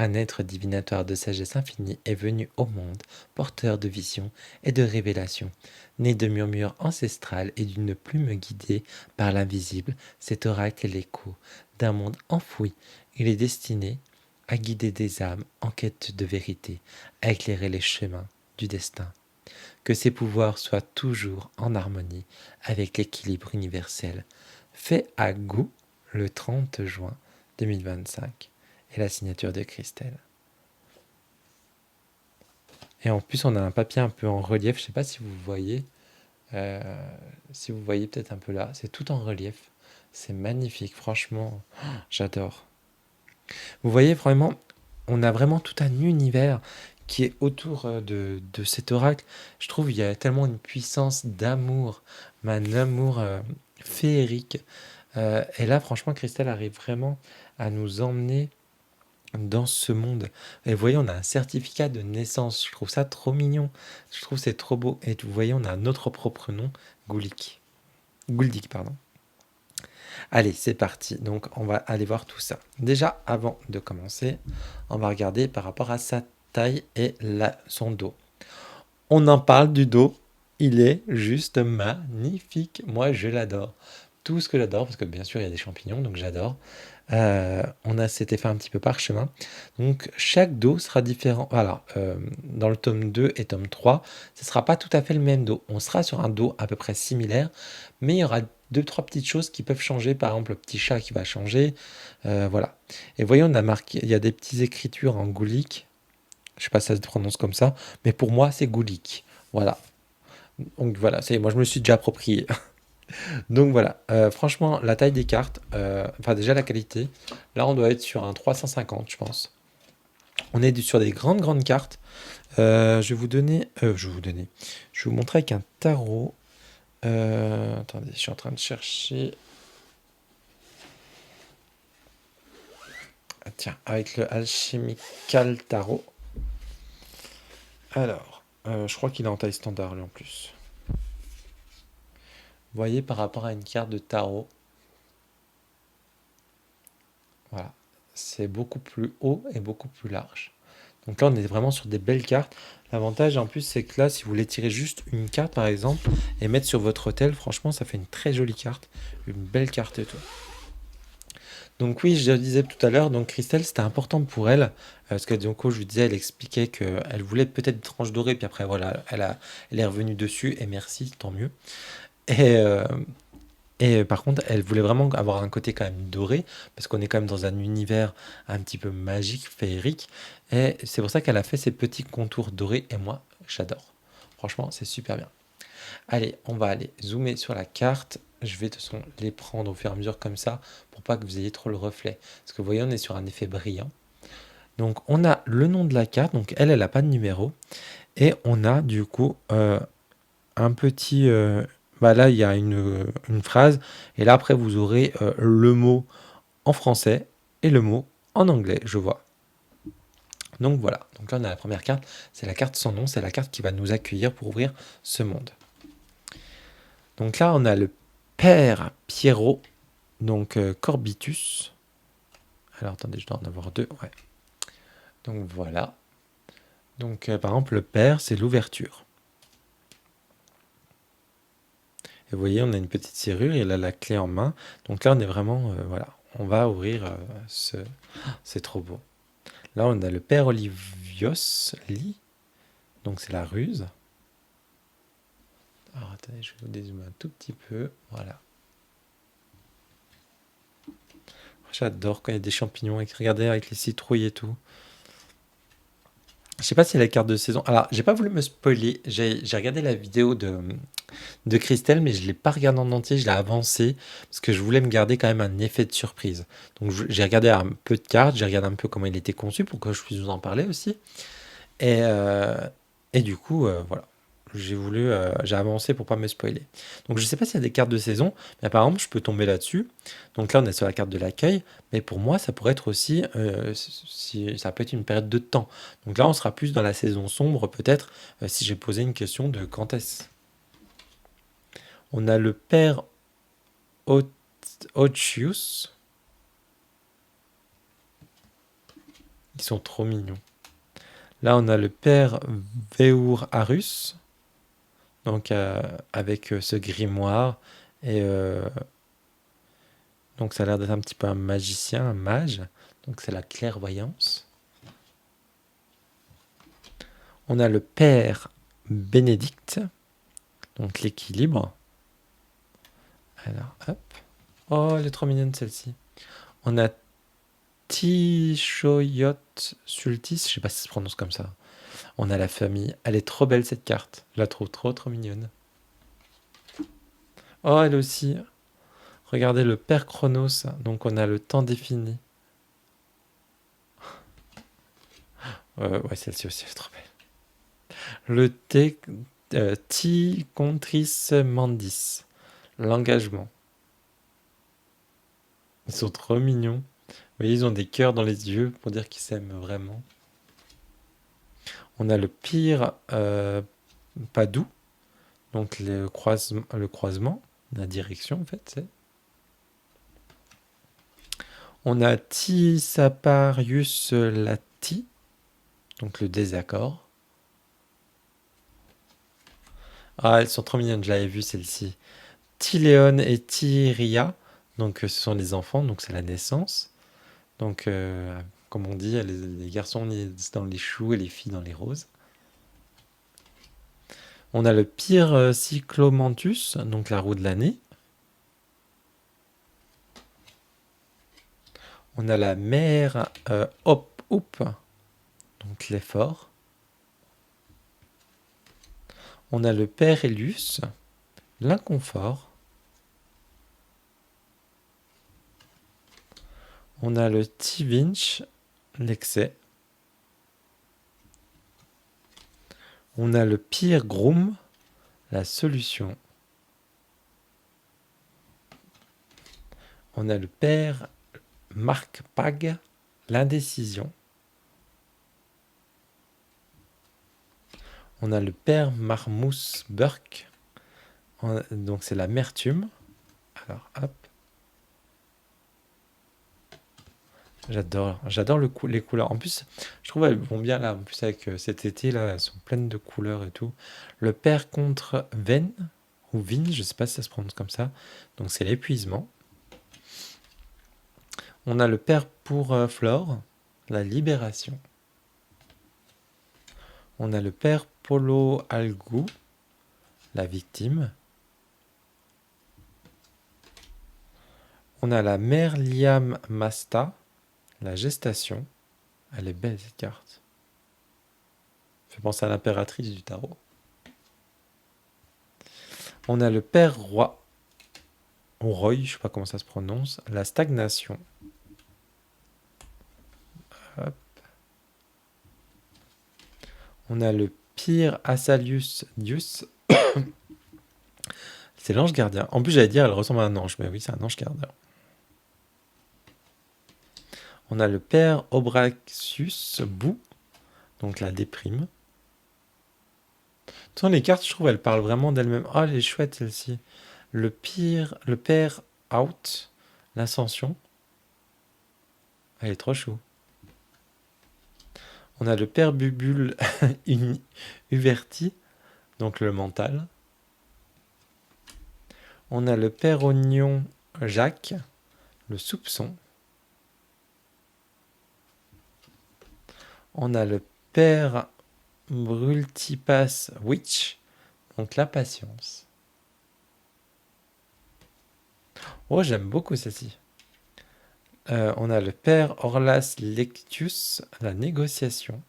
Un être divinatoire de sagesse infinie est venu au monde, porteur de visions et de révélations. Né de murmures ancestrales et d'une plume guidée par l'invisible, cet oracle est l'écho d'un monde enfoui. Il est destiné à guider des âmes en quête de vérité, à éclairer les chemins du destin. Que ses pouvoirs soient toujours en harmonie avec l'équilibre universel. Fait à Gou le 30 juin 2025. Et la signature de Christelle. Et en plus, on a un papier un peu en relief. Je ne sais pas si vous voyez. Si vous voyez peut-être un peu là. C'est tout en relief. C'est magnifique. Franchement, j'adore. Vous voyez vraiment, on a vraiment tout un univers qui est autour de cet oracle. Je trouve qu'il y a tellement une puissance d'amour. Mais un amour féerique. Et là, franchement, Christelle arrive vraiment à nous emmener dans ce monde. Et vous voyez, on a un certificat de naissance. Je trouve ça trop mignon. Je trouve que c'est trop beau. Et vous voyez, on a notre propre nom, Goulik. Gouldik, pardon. Allez, c'est parti. Donc, on va aller voir tout ça. Déjà, avant de commencer, on va regarder par rapport à sa taille et son dos. On en parle du dos. Il est juste magnifique. Moi, je l'adore. Tout ce que j'adore, parce que bien sûr, il y a des champignons, donc j'adore. On a cet effet un petit peu parchemin. Donc, chaque dos sera différent. Alors, dans le tome 2 et tome 3, ce ne sera pas tout à fait le même dos. On sera sur un dos à peu près similaire, mais il y aura deux, trois petites choses qui peuvent changer. Par exemple, le petit chat qui va changer. Voilà. Et voyons, on a marqué, il y a des petites écritures en goulique. Je ne sais pas si ça se prononce comme ça, mais pour moi, c'est goulique. Voilà. Donc voilà, moi je me suis déjà approprié. Donc voilà, franchement, la taille des cartes, enfin déjà la qualité, là on doit être sur un 350, je pense. On est sur des grandes, grandes cartes. Je vais vous montrer avec un tarot. Attendez, je suis en train de chercher. Ah, tiens, avec le Alchemical Tarot. Alors, je crois qu'il est en taille standard, lui en plus. Vous voyez, par rapport à une carte de tarot, voilà, c'est beaucoup plus haut et beaucoup plus large. Donc là, on est vraiment sur des belles cartes. L'avantage en plus, c'est que là, si vous voulez tirer juste une carte, par exemple, et mettre sur votre hôtel, franchement, ça fait une très jolie carte. Une belle carte et tout. Donc oui, je le disais tout à l'heure, donc Christelle, c'était important pour elle, parce que donc, je lui disais, elle expliquait qu'elle voulait peut-être une tranche dorée, puis après, voilà, elle est revenue dessus, et merci, tant mieux. Et, par contre, elle voulait vraiment avoir un côté quand même doré, parce qu'on est quand même dans un univers un petit peu magique, féerique. Et c'est pour ça qu'elle a fait ces petits contours dorés, et moi, j'adore. Franchement, c'est super bien. Allez, on va aller zoomer sur la carte. Je vais de toute façon les prendre au fur et à mesure comme ça, pour pas que vous ayez trop le reflet. Parce que vous voyez, on est sur un effet brillant. Donc, on a le nom de la carte. Donc, elle n'a pas de numéro. Et on a du coup un petit... là, il y a une phrase. Et là, après, vous aurez le mot en français et le mot en anglais, je vois. Donc voilà, donc là on a la première carte, c'est la carte sans nom, c'est la carte qui va nous accueillir pour ouvrir ce monde. Donc là on a le père Pierrot, donc Corbitus. Alors attendez, je dois en avoir deux, ouais. Donc voilà. Donc par exemple le père c'est l'ouverture. Et vous voyez on a une petite serrure, il a la clé en main. Donc là on est vraiment, voilà, on va ouvrir ce... C'est trop beau. Là on a le père Olivios, Lit, donc c'est la ruse. Alors attendez, je vais vous dézoomer un tout petit peu, voilà. J'adore quand il y a des champignons, regardez avec les citrouilles et tout. Je sais pas si c'est la carte de saison. Alors, j'ai pas voulu me spoiler. J'ai regardé la vidéo de Christelle, mais je l'ai pas regardée en entier. Je l'ai avancée parce que je voulais me garder quand même un effet de surprise. Donc, j'ai regardé un peu de cartes, j'ai regardé un peu comment il était conçu pour que je puisse vous en parler aussi. Et, euh, et du coup, voilà. J'ai avancé pour pas me spoiler. Donc je sais pas s'il y a des cartes de saison, mais par exemple je peux tomber là-dessus. Donc là on est sur la carte de l'accueil, mais pour moi ça pourrait être aussi, si, ça peut être une période de temps. Donc là on sera plus dans la saison sombre peut-être, si j'ai posé une question de quand est-ce. On a le père Ochius. Ils sont trop mignons. Là on a le père Veur Arus. Donc avec ce grimoire et donc ça a l'air d'être un petit peu un magicien, un mage. Donc c'est la clairvoyance. On a le père Bénédicte, donc l'équilibre. Alors hop. Oh, elle est trop mignonne celle-ci. On a Tishoyot Sultis, je sais pas si ça se prononce comme ça. On a la famille. Elle est trop belle cette carte. Je la trouve trop mignonne. Oh, elle aussi. Regardez le père Chronos. Donc on a le temps défini. Ouais, celle-ci aussi, elle est trop belle. Le Ti Contris Mandis. L'engagement. Ils sont trop mignons. Vous voyez, ils ont des cœurs dans les yeux pour dire qu'ils s'aiment vraiment. On a le pire Padoue. Donc le croisement, la direction en fait, c'est. On a Tissaparius Lati, donc le désaccord. Ah, elles sont trop mignonnes, je l'avais vue celle-ci. Tiléon et Tyria, donc ce sont les enfants, donc c'est la naissance. Donc, comme on dit, les garçons naissent dans les choux et les filles dans les roses. On a le pire Cyclomantus, donc la roue de l'année. On a la mère Hop Hop, donc l'effort. On a le père Elius, l'inconfort. On a le Tivinch, l'excès. On a le pire Groom, la solution. On a le père Marc Pag, l'indécision. On a le père Marmous Burke, donc c'est l'amertume. Alors hop. J'adore les couleurs. En plus, je trouve elles vont bien là. En plus, avec cet été là, elles sont pleines de couleurs et tout. Le père contre Ven, ou Vin, je sais pas si ça se prononce comme ça. Donc, c'est l'épuisement. On a le père pour Flore, la libération. On a le père Polo Algou, la victime. On a la mère Liam Masta, la gestation. Elle est belle cette carte. Fait penser à l'impératrice du tarot. On a le père roi, ou Roy, je sais pas comment ça se prononce, la stagnation. Hop. On a le pire Assalius Dius. C'est l'ange gardien. En plus, j'allais dire, elle ressemble à un ange, mais oui, c'est un ange gardien. On a le père Obraxius Bou, donc la déprime. Tant les cartes, je trouve, elles parlent vraiment d'elles-mêmes. Oh, elle est chouette celle-ci. Le père out, l'ascension. Elle est trop chou. On a le père Bubule Uverti, donc le mental. On a le père Oignon Jacques, le soupçon. On a le père Brultipas Witch, donc la patience. Oh, j'aime beaucoup celle-ci. On a le père Orlas Lectius, la négociation.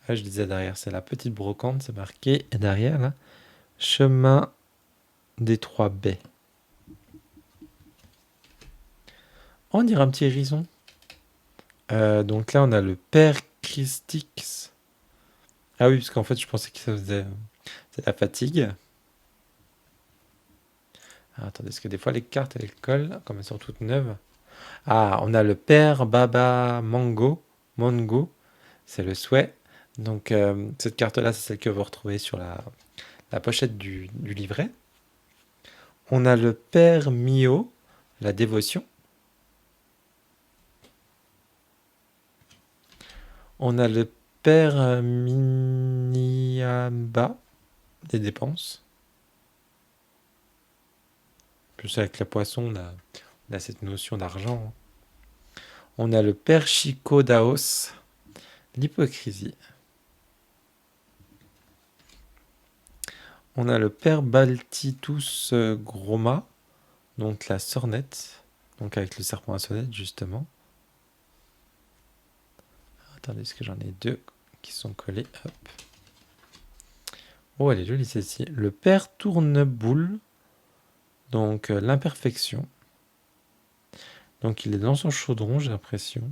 Je disais derrière, c'est la petite brocante, c'est marqué. Et derrière, là, chemin des trois baies. On dirait un petit hérison. Donc là, on a le père Christix. Ah oui, parce qu'en fait, je pensais que ça faisait c'est la fatigue. Ah, attendez, parce que des fois, les cartes, elles collent, comme elles sont toutes neuves. Ah, on a le père Baba Mongo, c'est le souhait. Donc, cette carte-là, c'est celle que vous retrouvez sur la pochette du livret. On a le père Mio, la dévotion. On a le père Miniaba, des dépenses. Plus avec la poisson, on a cette notion d'argent. On a le père Chico Daos, l'hypocrisie. On a le père Baltitus Groma, donc la sornette, donc avec le serpent à sonnette justement. Attendez, est-ce que j'en ai deux qui sont collés? Hop. Oh, elle est jolie celle-ci. Le père Tourneboule, donc l'imperfection. Donc il est dans son chaudron, j'ai l'impression.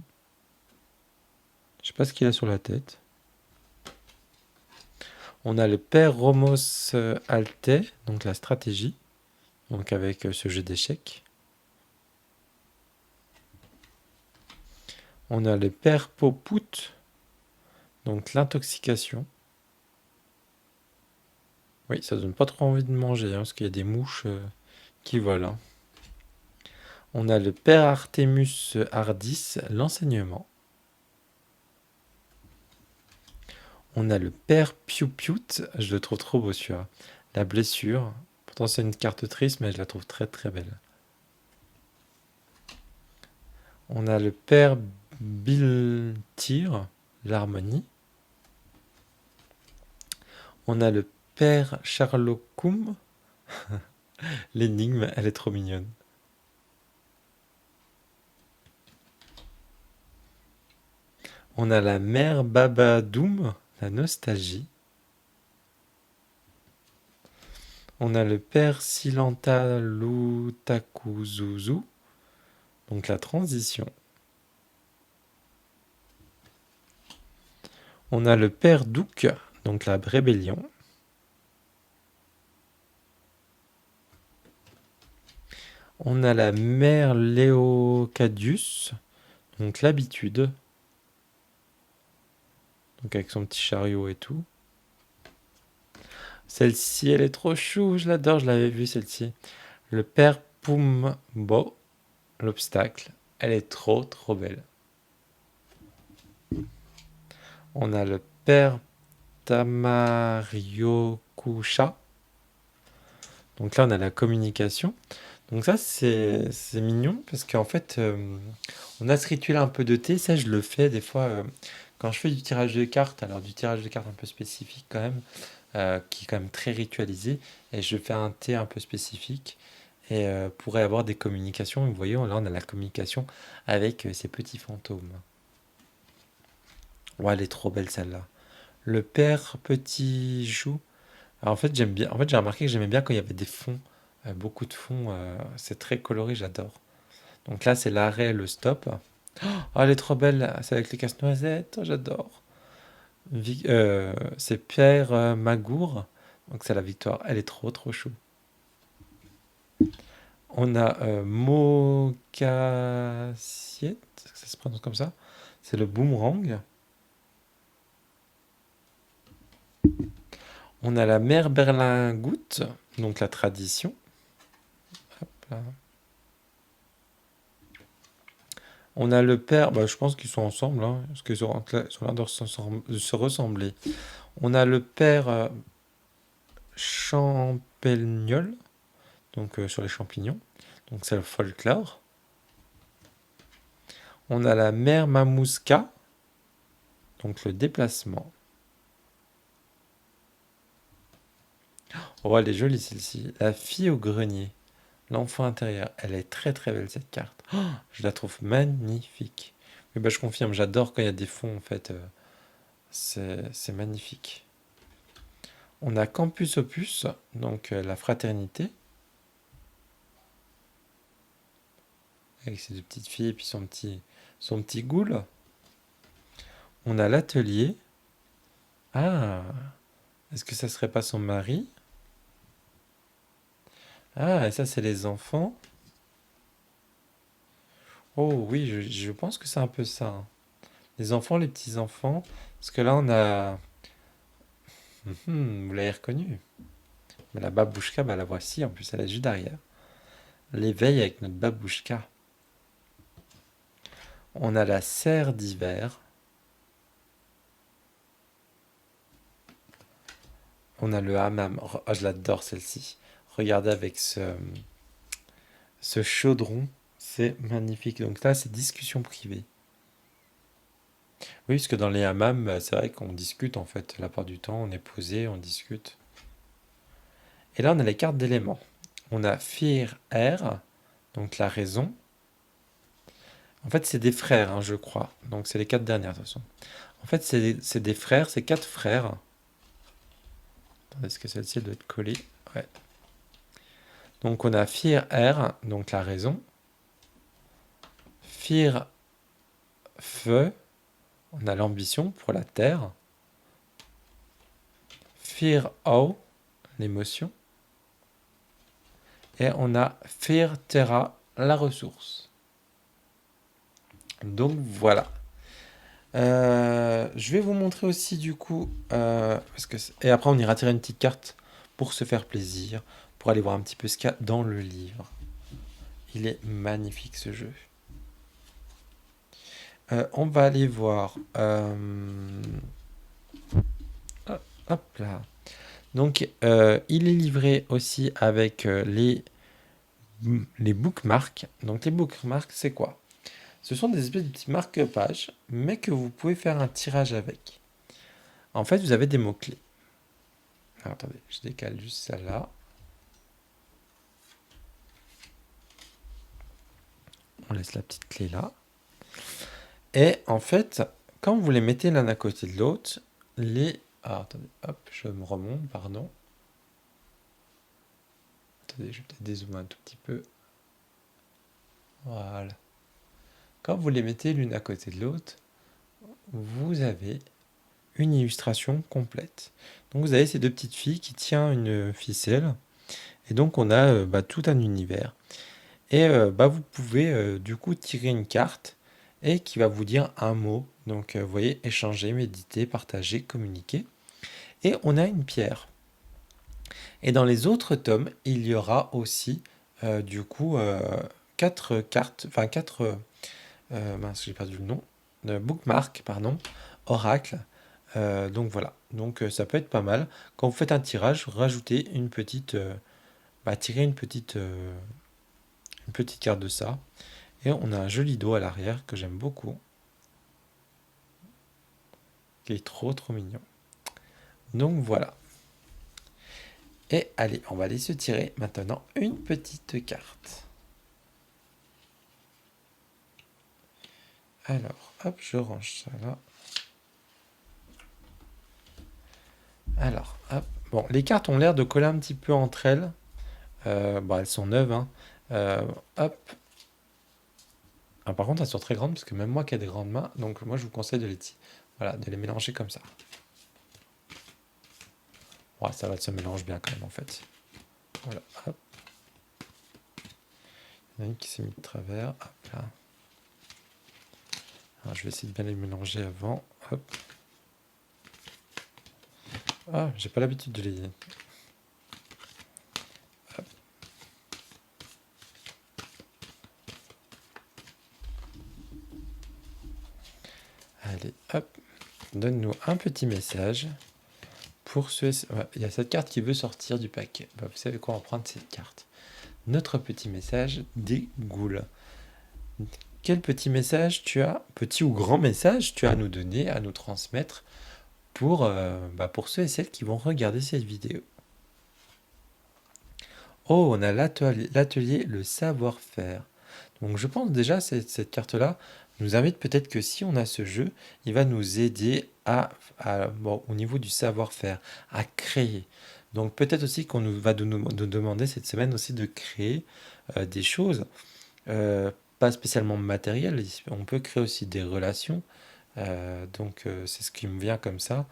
Je sais pas ce qu'il a sur la tête. On a le père Romos Alte, donc la stratégie, donc avec ce jeu d'échecs. On a le père Poput, donc l'intoxication. Oui, ça donne pas trop envie de manger, parce qu'il y a des mouches qui volent. Hein. On a le père Artemus Ardis, l'enseignement. On a le père Piu Piut, je le trouve trop beau celui-là. La blessure. Pourtant c'est une carte triste, mais je la trouve très très belle. On a le père Biltir, l'harmonie. On a le père Charlocum, l'énigme, elle est trop mignonne. On a la mère Babadoum, la nostalgie. On a le père Silanta Lutakuzuzu, donc la transition. On a le père Douk, donc la rébellion. On a la mère Léocadius, donc l'habitude. Donc avec son petit chariot et tout. Celle-ci, elle est trop chou, je l'adore, je l'avais vue celle-ci. Le père Pumbo, l'obstacle. Elle est trop trop belle. On a le père Tamariokusha. Donc là, on a la communication. Donc ça, c'est mignon parce qu'en fait, on a ce rituel un peu de thé. Ça, je le fais des fois quand je fais du tirage de cartes. Alors du tirage de cartes un peu spécifique quand même, qui est quand même très ritualisé. Et je fais un thé un peu spécifique et pourrait avoir des communications. Vous voyez, là, on a la communication avec ces petits fantômes. Ouais, elle est trop belle celle-là. Le père Petit Joue. Alors, en fait, j'aime bien. En fait, j'ai remarqué que j'aimais bien quand il y avait des fonds, beaucoup de fonds. C'est très coloré, j'adore. Donc là, c'est l'arrêt, le stop. Oh, elle est trop belle. C'est avec les casse-noisettes. Oh, j'adore. C'est Pierre Magour. Donc c'est la victoire. Elle est trop trop chou. On a Mocassiette. ça se prononce comme ça. C'est le boomerang. On a la mère berlingoute, donc la tradition. Hop là. On a le père, bah, je pense qu'ils sont ensemble, hein, parce qu'ils ont l'air de se ressembler. On a le père Champaignol, donc sur les champignons, donc c'est le folklore. On a la mère Mamouska, donc le déplacement. Oh, elle est jolie celle-ci. La fille au grenier, l'enfant intérieur. Elle est très très belle cette carte. Oh, je la trouve magnifique. Oui, bah, je confirme, j'adore quand il y a des fonds en fait. C'est magnifique. On a Campus Opus, donc la fraternité. Avec ses deux petites filles et puis son petit goule. On a l'atelier. Ah, est-ce que ça serait pas son mari? Ah, et ça c'est les enfants. Oh oui, je pense que c'est un peu ça, hein. Les enfants, les petits-enfants. Parce que là on a... Vous l'avez reconnu. Mais la babouchka, bah la voici, en plus elle est juste derrière. L'éveil avec notre babouchka. On a la serre d'hiver. On a le hammam. Ah, je l'adore celle-ci. Regardez avec ce chaudron. C'est magnifique. Donc là, c'est discussion privée. Oui, parce que dans les hammams, c'est vrai qu'on discute en fait. La part du temps, on est posé, on discute. Et là, on a les cartes d'éléments. On a Fear Air, donc la raison. En fait, c'est des frères, hein, je crois. Donc, c'est les quatre dernières, de toute façon. En fait, c'est des frères, c'est quatre frères. Attendez, est-ce que celle-ci doit être collée? Ouais. Donc, on a Fear Air, donc la raison. Fear Feu, on a l'ambition pour la terre. Fear Eau, l'émotion. Et on a Fear Terra, la ressource. Donc voilà. Je vais vous montrer aussi du coup, et après on ira tirer une petite carte pour se faire plaisir, pour aller voir un petit peu ce qu'il y a dans le livre. Il est magnifique ce jeu. On va aller voir. Hop là. Donc il est livré aussi avec les bookmarks. Donc les bookmarks, c'est quoi? Ce sont des espèces de petits marque-pages, mais que vous pouvez faire un tirage avec. En fait, vous avez des mots-clés. Alors, attendez, je décale juste celle-là. On laisse la petite clé là. Et en fait, quand vous les mettez l'un à côté de l'autre, les... Ah, attendez, hop, je me remonte, pardon. Attendez, je vais peut-être dézoomer un tout petit peu. Voilà. Quand vous les mettez l'une à côté de l'autre, vous avez une illustration complète. Donc vous avez ces deux petites filles qui tiennent une ficelle. Et donc on a tout un univers. Et vous pouvez du coup tirer une carte et qui va vous dire un mot. Donc vous voyez, échanger, méditer, partager, communiquer. Et on a une pierre. Et dans les autres tomes, il y aura aussi du coup quatre cartes, enfin quatre, mince, j'ai perdu le nom, bookmark, pardon, oracle. Donc voilà, donc ça peut être pas mal. Quand vous faites un tirage, rajoutez une petite, tirez une petite carte de ça. Et on a un joli dos à l'arrière que j'aime beaucoup. Qui est trop trop mignon. Donc voilà. Et allez, on va aller se tirer maintenant une petite carte. Alors, hop, je range ça là. Alors, hop. Bon, les cartes ont l'air de coller un petit peu entre elles. Elles sont neuves, hein. Hop. Ah, par contre, elles sont très grandes parce que même moi qui ai des grandes mains, donc moi je vous conseille de les mélanger comme ça. Ouais, ça va, se mélange bien quand même en fait. Voilà, hop. Il y en a une qui s'est mise de travers. Hop là. Alors, je vais essayer de bien les mélanger avant. Hop. Ah, j'ai pas l'habitude de les... Hop. Allez, hop. Donne-nous un petit message. Pour ceux... Ouais, il y a cette carte qui veut sortir du paquet. Bah, vous savez quoi, on va prendre cette carte. Notre petit message des ghouls. Quel petit message tu as, petit ou grand message tu as à nous donner, à nous transmettre pour ceux et celles qui vont regarder cette vidéo. Oh, on a l'atelier Le Savoir-faire. Donc je pense déjà cette carte-là nous invite peut-être que si on a ce jeu, il va nous aider au niveau du savoir-faire, à créer. Donc peut-être aussi qu'on va nous demander cette semaine aussi de créer des choses, pas spécialement matérielles. On peut créer aussi des relations. C'est ce qui me vient comme ça.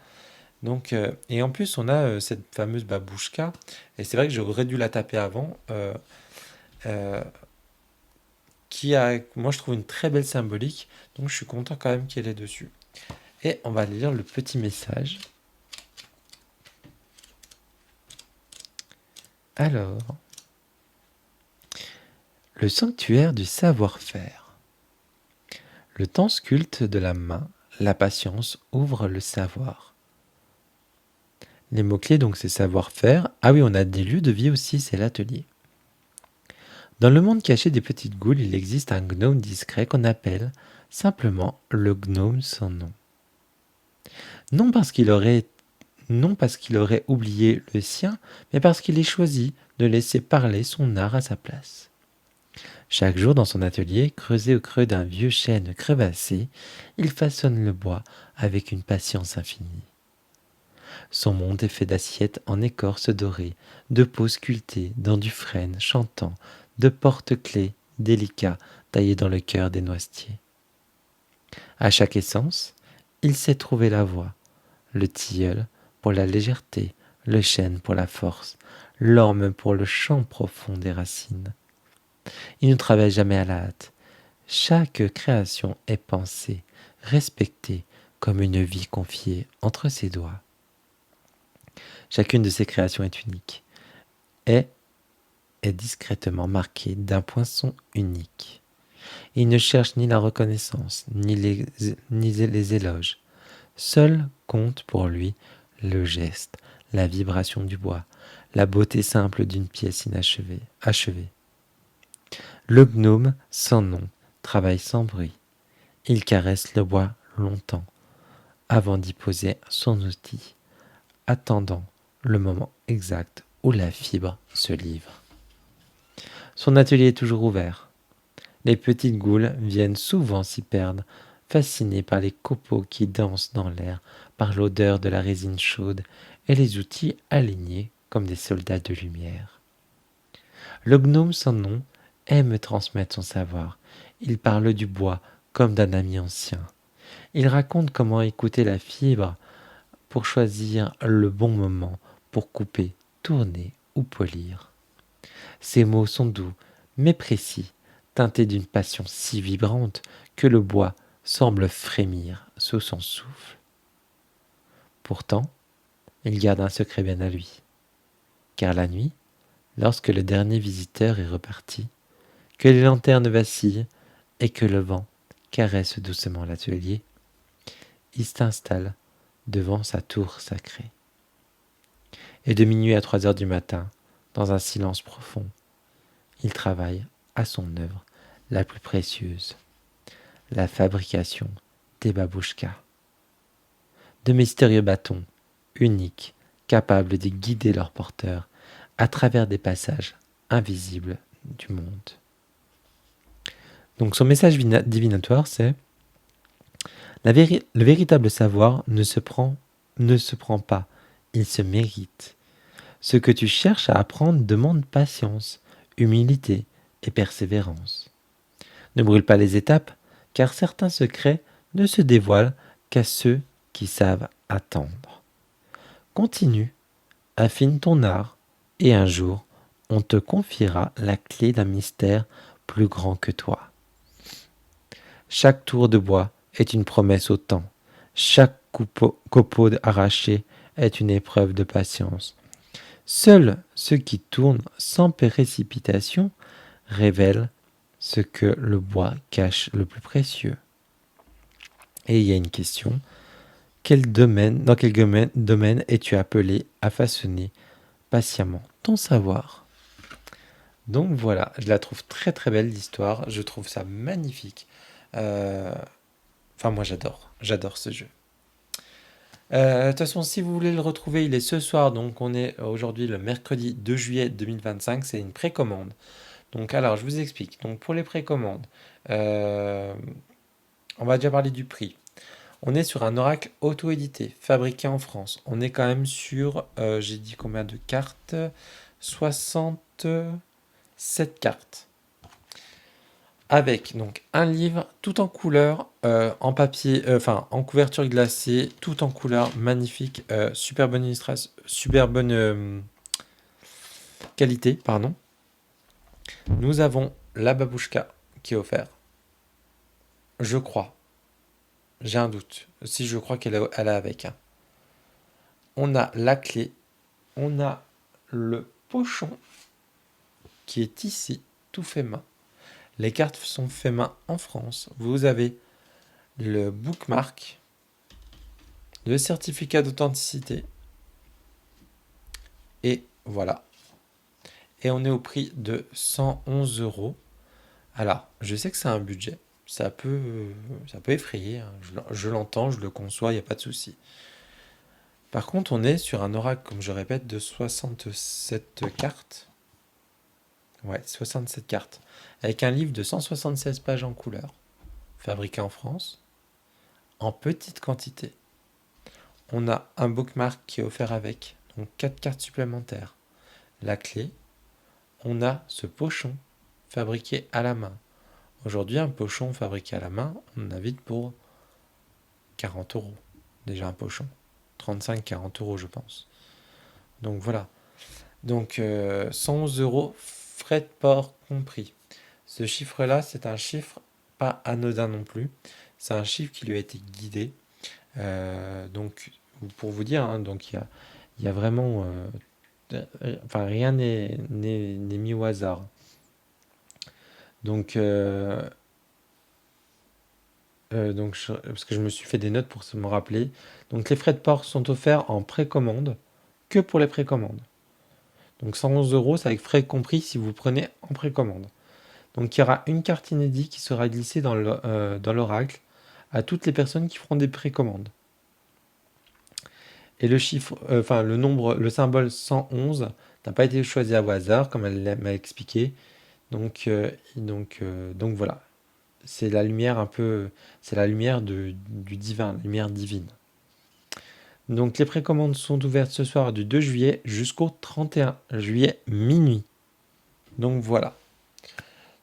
Donc, et en plus, on a cette fameuse babouchka. Et c'est vrai que j'aurais dû la taper avant. Euh, moi je trouve une très belle symbolique. Donc je suis content quand même qu'elle est dessus. Et on va lire le petit message. Alors, le sanctuaire du savoir-faire. Le temps sculpte de la main, la patience ouvre le savoir. Les mots-clés, donc, c'est savoir-faire. Ah oui, on a des lieux de vie aussi, c'est l'atelier. Dans le monde caché des petites goules, il existe un gnome discret qu'on appelle simplement le gnome sans nom. Non parce qu'il aurait oublié le sien, mais parce qu'il ait choisi de laisser parler son art à sa place. Chaque jour dans son atelier, creusé au creux d'un vieux chêne crevassé, il façonne le bois avec une patience infinie. Son monde est fait d'assiettes en écorce dorée, de pots sculptés dans du frêne chantant, de porte-clés délicats taillés dans le cœur des noisetiers. À chaque essence, il sait trouver la voie, le tilleul pour la légèreté, le chêne pour la force, l'orme pour le chant profond des racines. Il ne travaille jamais à la hâte. Chaque création est pensée, respectée comme une vie confiée entre ses doigts. Chacune de ces créations est unique, est discrètement marquée d'un poinçon unique. Il ne cherche ni la reconnaissance, ni les éloges. Seul compte pour lui le geste, la vibration du bois, la beauté simple d'une pièce achevée. Le gnome sans nom travaille sans bruit. Il caresse le bois longtemps avant d'y poser son outil, attendant le moment exact où la fibre se livre. Son atelier est toujours ouvert. Les petites goules viennent souvent s'y perdre, fascinées par les copeaux qui dansent dans l'air, par l'odeur de la résine chaude et les outils alignés comme des soldats de lumière. Le gnome sans nom aime transmettre son savoir. Il parle du bois comme d'un ami ancien. Il raconte comment écouter la fibre pour choisir le bon moment pour couper, tourner ou polir. Ses mots sont doux, mais précis, teintés d'une passion si vibrante que le bois semble frémir sous son souffle. Pourtant, il garde un secret bien à lui, car la nuit, lorsque le dernier visiteur est reparti, que les lanternes vacillent et que le vent caresse doucement l'atelier, il s'installe devant sa tour sacrée. Et de minuit à 3 heures du matin, dans un silence profond, il travaille à son œuvre la plus précieuse, la fabrication des babouchkas. De mystérieux bâtons, uniques, capables de guider leurs porteurs à travers des passages invisibles du monde. Donc son message divinatoire, c'est le véritable savoir ne se prend pas, il se mérite. Ce que tu cherches à apprendre demande patience, humilité et persévérance. Ne brûle pas les étapes, car certains secrets ne se dévoilent qu'à ceux qui savent attendre. Continue, affine ton art, et un jour, on te confiera la clé d'un mystère plus grand que toi. Chaque tour de bois est une promesse au temps. Chaque copeau arraché est une épreuve de patience. Seuls ceux qui tournent sans précipitation révèlent ce que le bois cache le plus précieux. Et il y a une question. Dans quel domaine es-tu appelé à façonner patiemment ton savoir? Donc voilà, je la trouve très très belle l'histoire, je trouve ça magnifique. Euh, Enfin moi j'adore ce jeu. De toute façon, si vous voulez le retrouver, il est ce soir, donc on est aujourd'hui le mercredi 2 juillet 2025, c'est une précommande. Donc alors, je vous explique. Donc pour les précommandes, euh, on va déjà parler du prix. On est sur un oracle auto-édité, fabriqué en France. On est quand même sur, j'ai dit combien de cartes? 67 cartes. Avec donc un livre tout en couleur, en papier, enfin en couverture glacée, tout en couleur, magnifique, super bonne illustration, super bonne qualité, pardon. Nous avons la babouchka qui est offerte, je crois. J'ai un doute. Si je crois elle a avec, hein. On a la clé, on a le pochon qui est ici, tout fait main. Les cartes sont faites main en France. Vous avez le bookmark, le certificat d'authenticité. Et voilà. Et on est au prix de 111 euros. Alors, je sais que c'est un budget. Ça peut effrayer, hein. Je l'entends, je le conçois, il n'y a pas de souci. Par contre, on est sur un oracle, comme je répète, de 67 cartes. Ouais, 67 cartes. Avec un livre de 176 pages en couleur, fabriqué en France, en petite quantité. On a un bookmark qui est offert avec, donc 4 cartes supplémentaires. La clé, on a ce pochon fabriqué à la main. Aujourd'hui, un pochon fabriqué à la main, on en a vite pour 40 euros. Déjà un pochon. 35-40 euros, je pense. Donc voilà. Donc 111 euros, frais de port compris. Ce chiffre-là, c'est un chiffre pas anodin non plus. C'est un chiffre qui lui a été guidé. Donc, pour vous dire, hein, donc il y a vraiment, enfin rien n'est mis au hasard. Donc, parce que je me suis fait des notes pour me rappeler. Donc, les frais de port sont offerts en précommande, que pour les précommandes. Donc, 111 euros, c'est avec frais compris si vous prenez en précommande. Donc, il y aura une carte inédite qui sera glissée dans l'oracle à toutes les personnes qui feront des précommandes. Et le chiffre, enfin le nombre, le symbole 111 n'a pas été choisi à hasard, comme elle m'a expliqué. Donc voilà, c'est la lumière un peu, c'est la lumière du divin, la lumière divine. Donc les précommandes sont ouvertes ce soir du 2 juillet jusqu'au 31 juillet minuit. Donc voilà.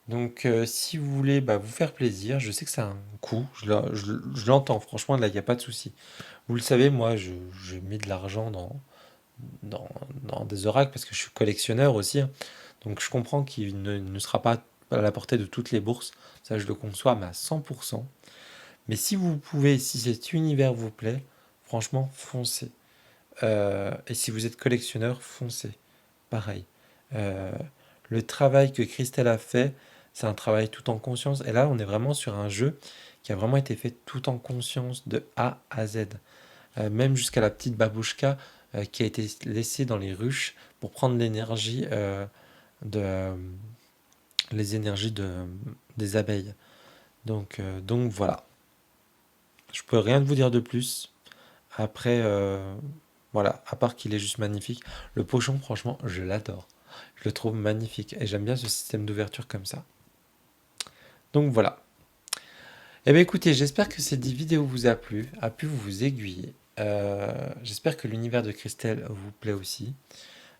Donc si vous voulez vous faire plaisir, je sais que c'est un coût, je l'entends, franchement là il n'y a pas de souci. Vous le savez, moi je mets de l'argent dans, dans des oracles parce que je suis collectionneur aussi, hein. Donc je comprends qu'il ne sera pas à la portée de toutes les bourses, ça je le conçois mais à 100%. Mais si vous pouvez, si cet univers vous plaît, franchement foncez. Et si vous êtes collectionneur, foncez. Pareil. Euh, le travail que Christelle a fait, c'est un travail tout en conscience. Et là, on est vraiment sur un jeu qui a vraiment été fait tout en conscience de A à Z. Même jusqu'à la petite babouchka qui a été laissée dans les ruches pour prendre l'énergie de, les énergies des abeilles. Donc voilà. Je peux rien vous dire de plus. Après, voilà, à part qu'il est juste magnifique. Le pochon, franchement, je l'adore. Je le trouve magnifique et j'aime bien ce système d'ouverture comme ça. Donc voilà. Eh bien écoutez, j'espère que cette vidéo vous a pu vous aiguiller. J'espère que l'univers de Christelle vous plaît aussi.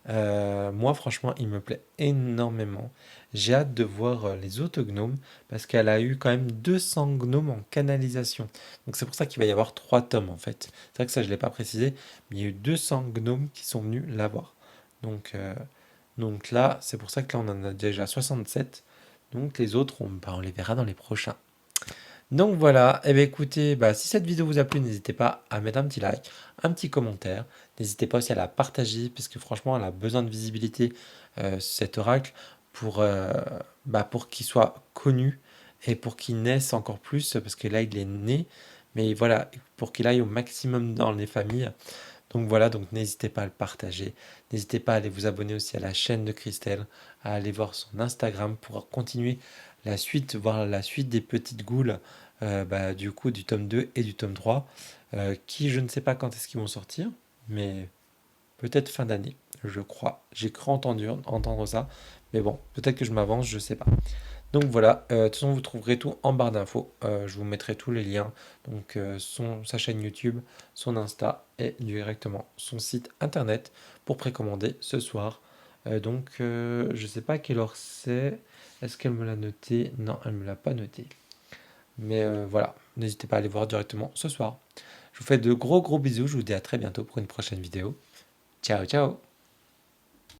Moi, franchement, il me plaît énormément. J'ai hâte de voir les autres gnomes parce qu'elle a eu quand même 200 gnomes en canalisation. Donc c'est pour ça qu'il va y avoir 3 tomes en fait. C'est vrai que ça, je ne l'ai pas précisé, mais il y a eu 200 gnomes qui sont venus la voir. Donc, euh, donc là, c'est pour ça que là, on en a déjà 67. Donc les autres, on les verra dans les prochains. Donc voilà, et bien écoutez, bah, si cette vidéo vous a plu, n'hésitez pas à mettre un petit like, un petit commentaire. N'hésitez pas aussi à la partager, parce que franchement, elle a besoin de visibilité, cet oracle, pour, pour qu'il soit connu et pour qu'il naisse encore plus, parce que là, il est né, mais voilà, pour qu'il aille au maximum dans les familles. Donc voilà, donc n'hésitez pas à le partager. N'hésitez pas à aller vous abonner aussi à la chaîne de Christelle, à aller voir son Instagram pour continuer la suite, voir la suite des petites goules, du coup du tome 2 et du tome 3, qui je ne sais pas quand est-ce qu'ils vont sortir, mais peut-être fin d'année, je crois. J'ai cru entendre ça, mais bon, peut-être que je m'avance, je sais pas. Donc voilà, de toute façon vous trouverez tout en barre d'infos. Je vous mettrai tous les liens, donc sa chaîne YouTube, son Insta et directement son site internet pour précommander ce soir. Je sais pas à quelle heure c'est. Est-ce qu'elle me l'a noté? Non, elle me l'a pas noté. Mais voilà, n'hésitez pas à aller voir directement ce soir. Je vous fais de gros bisous, je vous dis à très bientôt pour une prochaine vidéo. Ciao ciao.